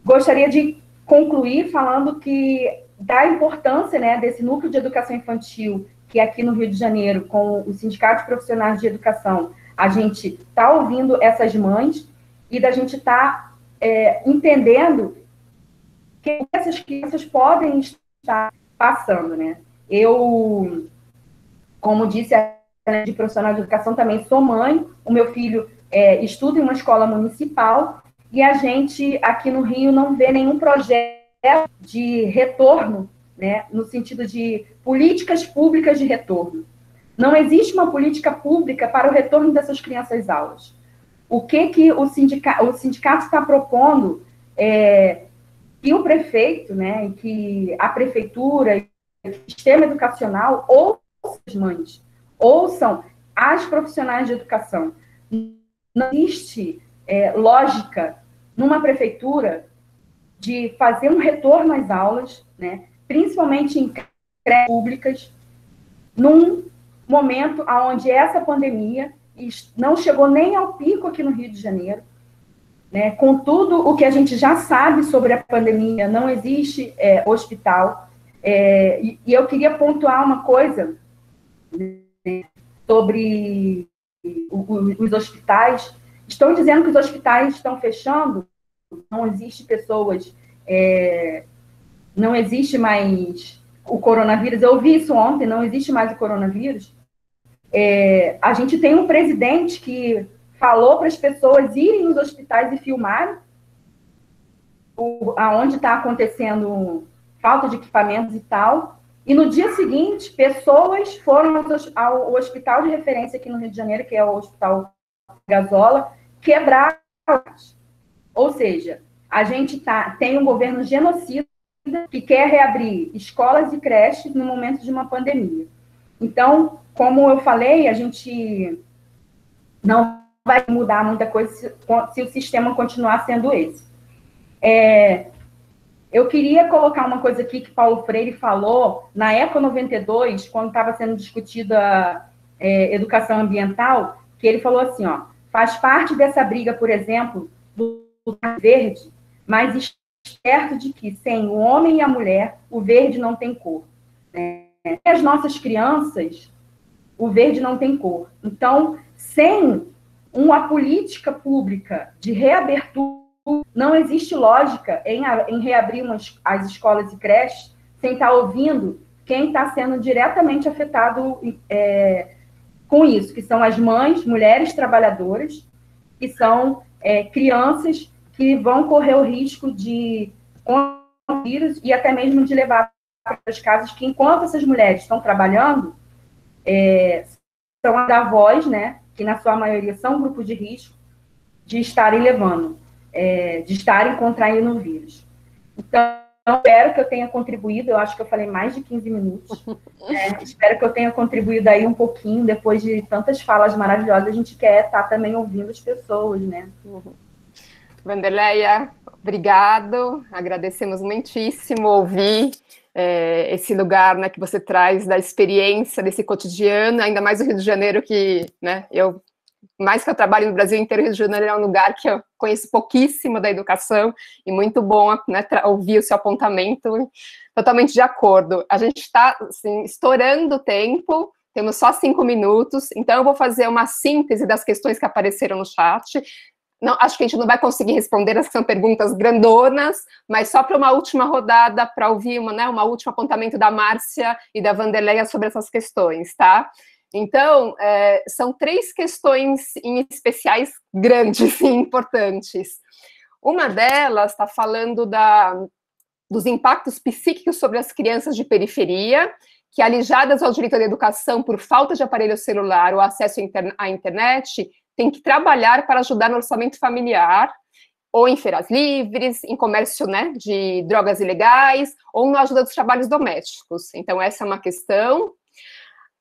gostaria de concluir falando que da importância, né, desse núcleo de educação infantil, que aqui no Rio de Janeiro, com o Sindicato de Profissionais de Educação, a gente está ouvindo essas mães, e da gente estar entendendo que essas crianças podem estar passando, né? Eu, como disse, de profissional de educação, também sou mãe, o meu filho estuda em uma escola municipal, e a gente, aqui no Rio, não vê nenhum projeto de retorno, né, no sentido de políticas públicas de retorno. Não existe uma política pública para o retorno dessas crianças às aulas. O que o sindicato está propondo é que o prefeito, né, e que a prefeitura, o sistema educacional, ouçam as mães, ouçam as profissionais de educação. Não existe lógica numa prefeitura de fazer um retorno às aulas, né, principalmente em creches públicas, num momento onde essa pandemia não chegou nem ao pico aqui no Rio de Janeiro, né, com tudo o que a gente já sabe sobre a pandemia, não existe hospital. E eu queria pontuar uma coisa, né, sobre os hospitais. Estão dizendo que os hospitais estão fechando, não existe pessoas, não existe mais o coronavírus. Eu ouvi isso ontem, não existe mais o coronavírus. A gente tem um presidente que falou para as pessoas irem nos hospitais e filmarem aonde está acontecendo falta de equipamentos e tal. E no dia seguinte, pessoas foram ao hospital de referência aqui no Rio de Janeiro, que é o Hospital Gazola, quebrar. Ou seja, a gente tem um governo genocida que quer reabrir escolas e creches no momento de uma pandemia. Então, como eu falei, a gente não vai mudar muita coisa se o sistema continuar sendo esse. Eu queria colocar uma coisa aqui que Paulo Freire falou na Eco 92, quando estava sendo discutida educação ambiental, que ele falou assim, ó, faz parte dessa briga, por exemplo, do verde, mas certo de que sem o homem e a mulher, o verde não tem cor. As nossas crianças, o verde não tem cor. Então, sem uma política pública de reabertura, não existe lógica em reabrir as escolas e creches sem estar ouvindo quem está sendo diretamente afetado com isso, que são as mães, mulheres trabalhadoras, que são crianças que vão correr o risco de vírus e até mesmo de levar para as casas que, enquanto essas mulheres estão trabalhando, são as avós, né, que na sua maioria são grupos de risco, de estarem levando, de estarem contraindo o vírus. Então, espero que eu tenha contribuído, eu acho que eu falei mais de 15 minutos, espero que eu tenha contribuído aí um pouquinho, depois de tantas falas maravilhosas, a gente quer estar também ouvindo as pessoas, né? Wanderleia, obrigado, agradecemos muitíssimo ouvir esse lugar, né, que você traz da experiência, desse cotidiano, ainda mais o Rio de Janeiro, que, né, mais que eu trabalho no Brasil inteiro, o Rio de Janeiro é um lugar que eu conheço pouquíssimo da educação, e muito bom, né, ouvir o seu apontamento, totalmente de acordo. A gente está, assim, estourando o tempo, temos só 5 minutos, então eu vou fazer uma síntese das questões que apareceram no chat. Não, acho que a gente não vai conseguir responder, as que são perguntas grandonas, mas só para uma última rodada, para ouvir uma última apontamento da Márcia e da Wanderleia sobre essas questões, tá? Então, são 3 questões em especiais grandes e importantes. Uma delas está falando dos impactos psíquicos sobre as crianças de periferia, que, alijadas ao direito à educação por falta de aparelho celular ou acesso à internet, tem que trabalhar para ajudar no orçamento familiar, ou em feiras livres, em comércio, né, de drogas ilegais, ou na ajuda dos trabalhos domésticos. Então, essa é uma questão.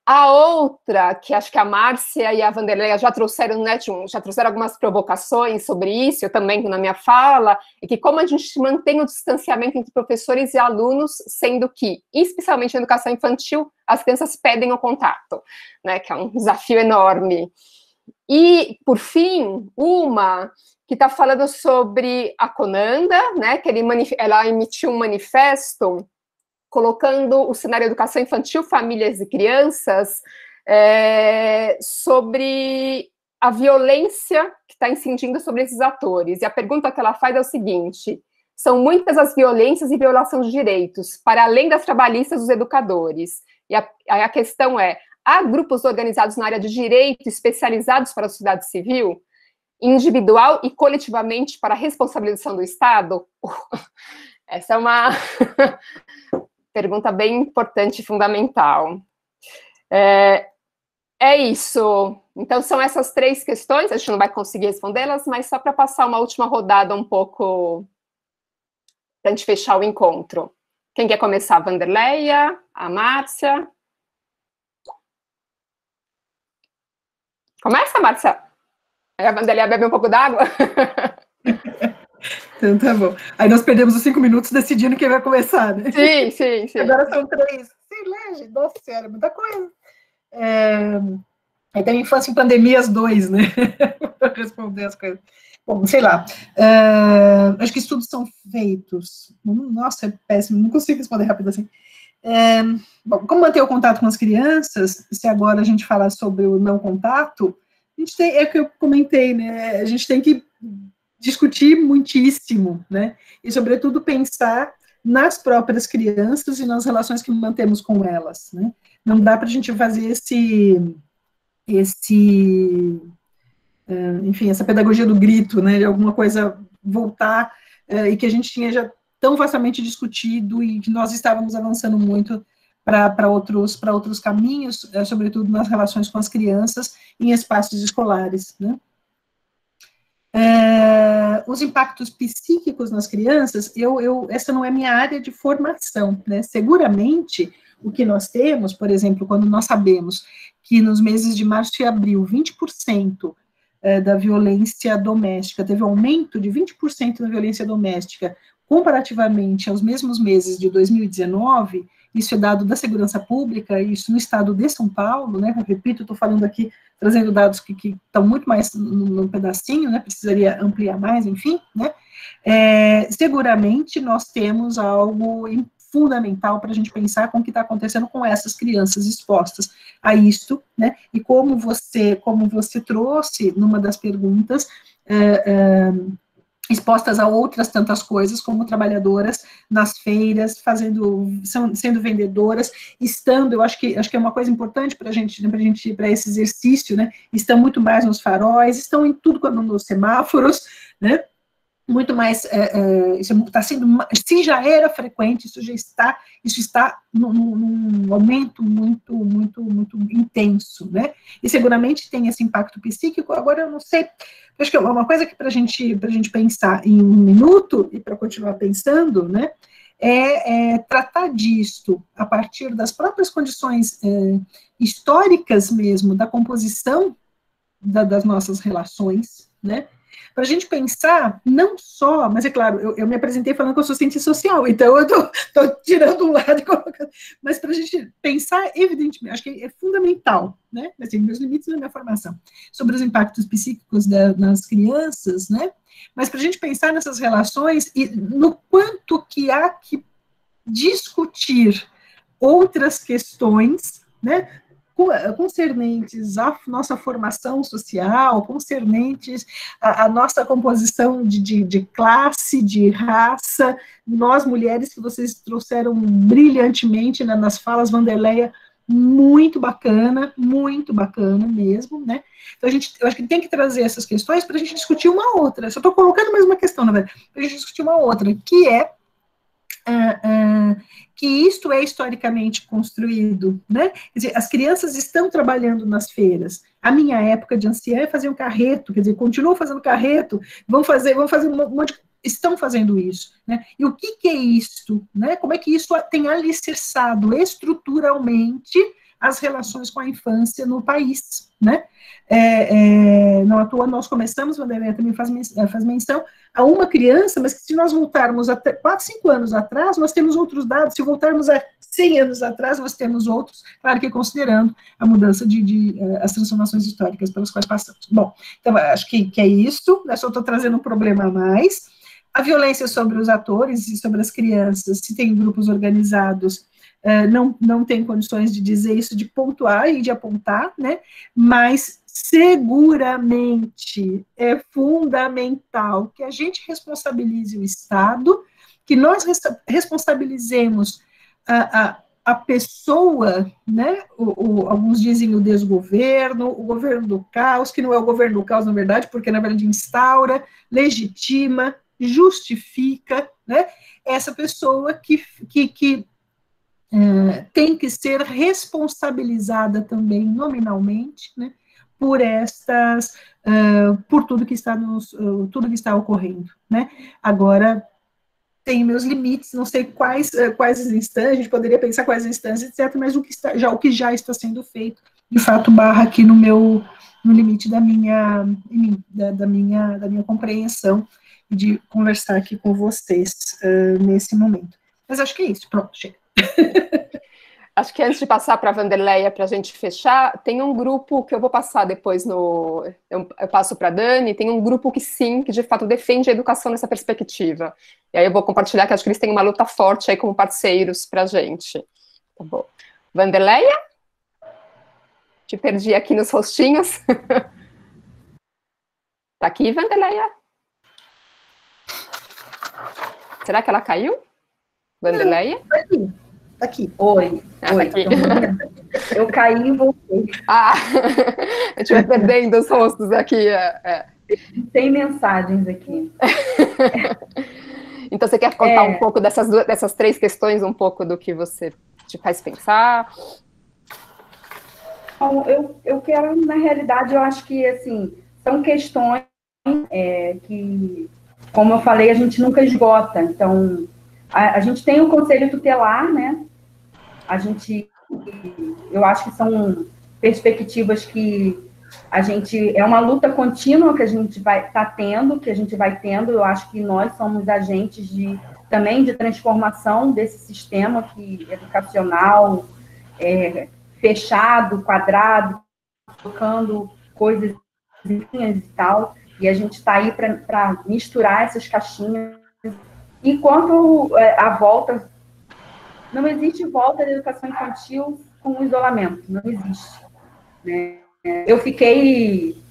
A outra, que acho que a Márcia e a Wanderleia já trouxeram, né, já trouxeram algumas provocações sobre isso, eu também na minha fala, é que como a gente mantém o distanciamento entre professores e alunos, sendo que, especialmente na educação infantil, as crianças pedem o contato, né, que é um desafio enorme. E, por fim, uma que está falando sobre a Conanda, né, que ela emitiu um manifesto colocando o cenário de educação infantil, famílias e crianças, sobre a violência que está incidindo sobre esses atores. E a pergunta que ela faz é o seguinte: são muitas as violências e violação de direitos, para além das trabalhistas dos educadores. E a questão é, há grupos organizados na área de direito especializados para a sociedade civil? individual e coletivamente para a responsabilização do Estado? Essa é uma pergunta bem importante e fundamental. É isso. Então, são essas 3 questões, a gente não vai conseguir respondê-las, mas só para passar uma última rodada um pouco, para a gente fechar o encontro. Quem quer começar? A Vanderleia? A Márcia? Começa, Márcia? A Vanderleia bebe um pouco d'água? Então, tá bom. Aí nós perdemos os 5 minutos decidindo quem vai começar, né? Sim. Agora são 3. Silêncio, nossa senhora, muita coisa. Aí tem infância em pandemia, as 2, né? Para responder as coisas. Bom, sei lá. Acho que estudos são feitos. Nossa, é péssimo, não consigo responder rápido assim. Bom, como manter o contato com as crianças, se agora a gente falar sobre o não contato, a gente tem, é o que eu comentei, né? A gente tem que discutir muitíssimo, né? E, sobretudo, pensar nas próprias crianças e nas relações que mantemos com elas, né? Não dá para a gente fazer enfim, essa pedagogia do grito, né? De alguma coisa voltar e que a gente tinha já tão vastamente discutido e que nós estávamos avançando muito para outros caminhos, sobretudo nas relações com as crianças em espaços escolares, né? Os impactos psíquicos nas crianças, essa não é minha área de formação, né? Seguramente, o que nós temos, por exemplo, quando nós sabemos que nos meses de março e abril, 20% da violência doméstica, teve um aumento de 20% da violência doméstica, comparativamente aos mesmos meses de 2019, isso é dado da segurança pública, isso no estado de São Paulo, né? Eu repito, estou falando aqui, trazendo dados que estão muito mais no pedacinho, né? Precisaria ampliar mais, enfim, né? Seguramente nós temos algo fundamental para a gente pensar com o que está acontecendo com essas crianças expostas a isto, né? E como você trouxe numa das perguntas, expostas a outras tantas coisas, como trabalhadoras nas feiras, sendo vendedoras, eu acho que é uma coisa importante para a gente, para esse exercício, né? Estão muito mais nos faróis, estão em tudo quando nos semáforos, né? Muito mais, isso está sendo, se já era frequente, isso está num aumento muito intenso, né? E seguramente tem esse impacto psíquico. Agora eu não sei, acho que é uma coisa que para a gente pensar em um minuto e para continuar pensando, né? Tratar disto a partir das próprias condições históricas mesmo da composição das nossas relações, né? Para a gente pensar, não só, mas é claro, eu me apresentei falando que eu sou cientista social, então eu estou tirando um lado e colocando, mas para a gente pensar, evidentemente, acho que é fundamental, né, assim, meus limites na minha formação, sobre os impactos psíquicos nas crianças, né, mas para a gente pensar nessas relações e no quanto que há que discutir outras questões, né, concernentes à nossa formação social, concernentes à nossa composição de classe, de raça, nós mulheres que vocês trouxeram brilhantemente nas falas, Vanderleia, muito bacana mesmo, né? Então, eu acho que tem que trazer essas questões para a gente discutir uma outra, só estou colocando mais uma questão, na verdade, para a gente discutir uma outra, que é que isto é historicamente construído, né? Quer dizer, as crianças estão trabalhando nas feiras. A minha época de anciã faziam carreto, quer dizer, continuam fazendo carreto, vão fazer um monte de... Estão fazendo isso, né? E o que é isto, né? Como é que isso tem alicerçado estruturalmente as relações com a infância no país, né? Não à toa nós começamos, o Vanderleia também faz menção a uma criança, mas que se nós voltarmos até 4, 5 anos atrás, nós temos outros dados, se voltarmos a 100 anos atrás, nós temos outros, claro que considerando a mudança as transformações históricas pelas quais passamos. Bom, então acho que é isso, né? Só estou trazendo um problema a mais. A violência sobre os atores e sobre as crianças, se tem grupos organizados, não tem condições de dizer isso, de pontuar e de apontar, né? Mas seguramente é fundamental que a gente responsabilize o Estado, que nós responsabilizemos a pessoa, né, alguns dizem o desgoverno, o governo do caos, que não é o governo do caos, na verdade, porque, na verdade, instaura, legitima, justifica, né, essa pessoa que tem que ser responsabilizada também nominalmente, né, por por tudo que está tudo que está ocorrendo, né? Agora tem meus limites, não sei quais as instâncias, a gente poderia pensar quais instâncias, etc., mas o que já está sendo feito, de fato, barra aqui no limite da minha compreensão de conversar aqui com vocês nesse momento. Mas acho que é isso, pronto, chega. Acho que antes de passar para a Wanderleia, para a gente fechar, tem um grupo que eu vou passar depois eu passo para a Dani, tem um grupo que sim, que de fato defende a educação nessa perspectiva. E aí eu vou compartilhar que acho que eles têm uma luta forte aí como parceiros para a gente. Tá bom. Wanderleia? Te perdi aqui nos rostinhos. Tá aqui, Wanderleia? Será que ela caiu? Wanderleia? Tá aqui. Oi. Tá aqui. Eu caí e voltei. A gente vai perdendo os rostos aqui. Tem mensagens aqui. Então, você quer contar um pouco dessas três questões, um pouco do que você te faz pensar? Bom, eu quero, na realidade, eu acho que, assim, são questões que, como eu falei, a gente nunca esgota. Então, a gente tem o Conselho Tutelar, né? Eu acho que são perspectivas que é uma luta contínua que a gente vai tendo, que a gente vai tendo. Eu acho que nós somos agentes também de transformação desse sistema educacional, fechado, quadrado, colocando coisas e tal, e a gente está aí para misturar essas caixinhas. Enquanto a volta, não existe volta da educação infantil com o isolamento, não existe, né? Eu fiquei,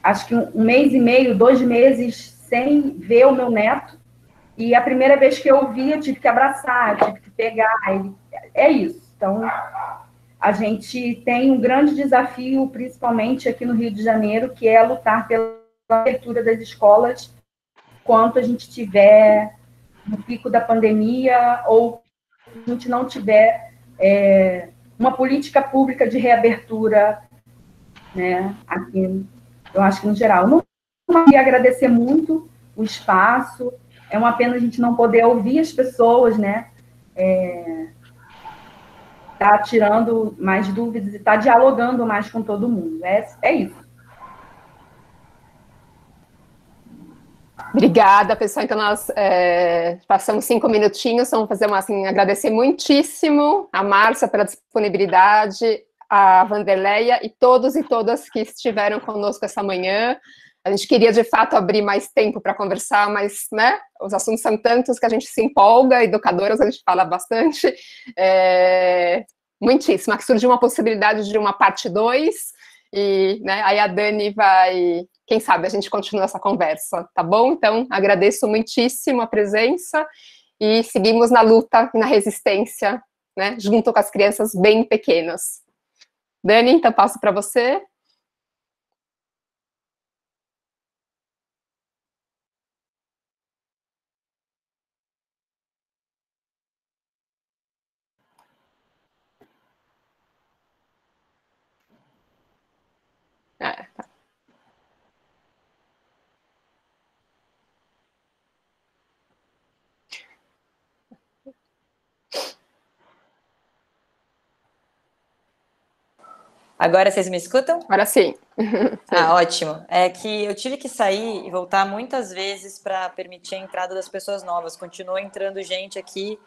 acho que 1 mês e meio, 2 meses sem ver o meu neto, e a primeira vez que eu vi, eu tive que abraçar, eu tive que pegar, é isso. Então, a gente tem um grande desafio, principalmente aqui no Rio de Janeiro, que é lutar pela abertura das escolas enquanto a gente tiver no pico da pandemia ou a gente não tiver uma política pública de reabertura, né, aqui, eu acho que no geral. Eu não queria agradecer muito o espaço, é uma pena a gente não poder ouvir as pessoas, né, tá tirando mais dúvidas e tá dialogando mais com todo mundo. É isso. Obrigada, pessoal. Então, nós passamos 5 minutinhos, vamos fazer agradecer muitíssimo a Márcia pela disponibilidade, a Wanderleia e todos e todas que estiveram conosco essa manhã. A gente queria, de fato, abrir mais tempo para conversar, mas, né, os assuntos são tantos que a gente se empolga, educadoras, a gente fala bastante. Muitíssimo. Aqui surgiu uma possibilidade de uma parte 2, e, né, aí a Dani vai... Quem sabe a gente continua essa conversa, tá bom? Então, agradeço muitíssimo a presença e seguimos na luta e na resistência, né, junto com as crianças bem pequenas. Dani, então passo para você. Tá. Agora vocês me escutam? Agora sim. Ah, ótimo. É que eu tive que sair e voltar muitas vezes para permitir a entrada das pessoas novas. Continua entrando gente aqui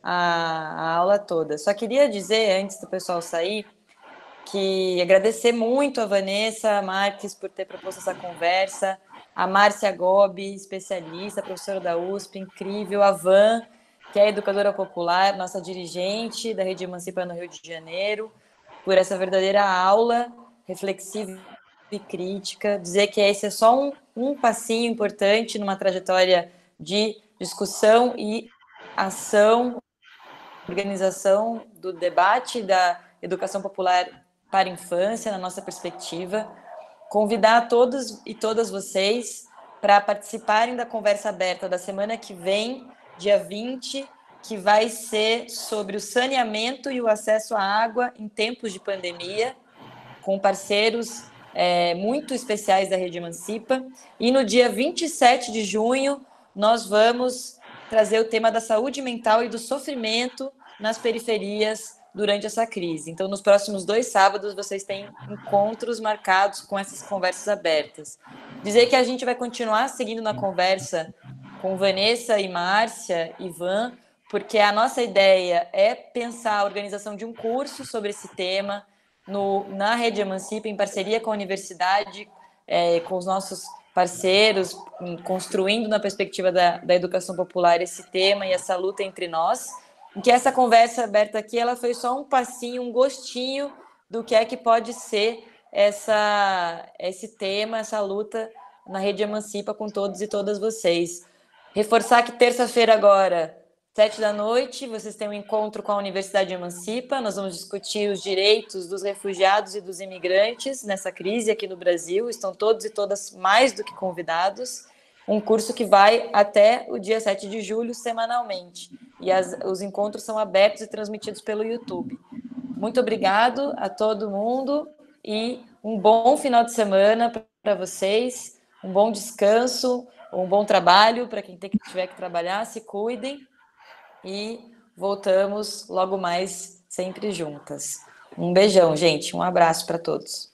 a aula toda. Só queria dizer, antes do pessoal sair, que agradecer muito a Vanessa Marques por ter proposto essa conversa, a Márcia Gobi, especialista, professora da USP, incrível, a Van, que é educadora popular, nossa dirigente da Rede Emancipa no Rio de Janeiro, por essa verdadeira aula reflexiva e crítica, dizer que esse é só um passinho importante numa trajetória de discussão e ação organização do debate da educação popular para a infância, na nossa perspectiva. Convidar a todos e todas vocês para participarem da conversa aberta da semana que vem, dia 20, que vai ser sobre o saneamento e o acesso à água em tempos de pandemia, com parceiros muito especiais da Rede Emancipa. E no dia 27 de junho, nós vamos trazer o tema da saúde mental e do sofrimento nas periferias durante essa crise. Então, nos próximos 2 sábados, vocês têm encontros marcados com essas conversas abertas. Dizer que a gente vai continuar seguindo na conversa com Vanessa e Márcia e Ivan, porque a nossa ideia é pensar a organização de um curso sobre esse tema na Rede Emancipa, em parceria com a universidade, com os nossos parceiros, construindo na perspectiva da educação popular esse tema e essa luta entre nós. E que essa conversa aberta aqui, ela foi só um passinho, um gostinho do que é que pode ser esse tema, essa luta na Rede Emancipa com todos e todas vocês. Reforçar que terça-feira agora, 19h, vocês têm um encontro com a Universidade Emancipa. Nós vamos discutir os direitos dos refugiados e dos imigrantes nessa crise aqui no Brasil. Estão todos e todas mais do que convidados. Um curso que vai até o dia 7 de julho, semanalmente. E os encontros são abertos e transmitidos pelo YouTube. Muito obrigado a todo mundo e um bom final de semana para vocês, um bom descanso, um bom trabalho para quem tiver que trabalhar, se cuidem e voltamos logo mais sempre juntas. Um beijão, gente, um abraço para todos.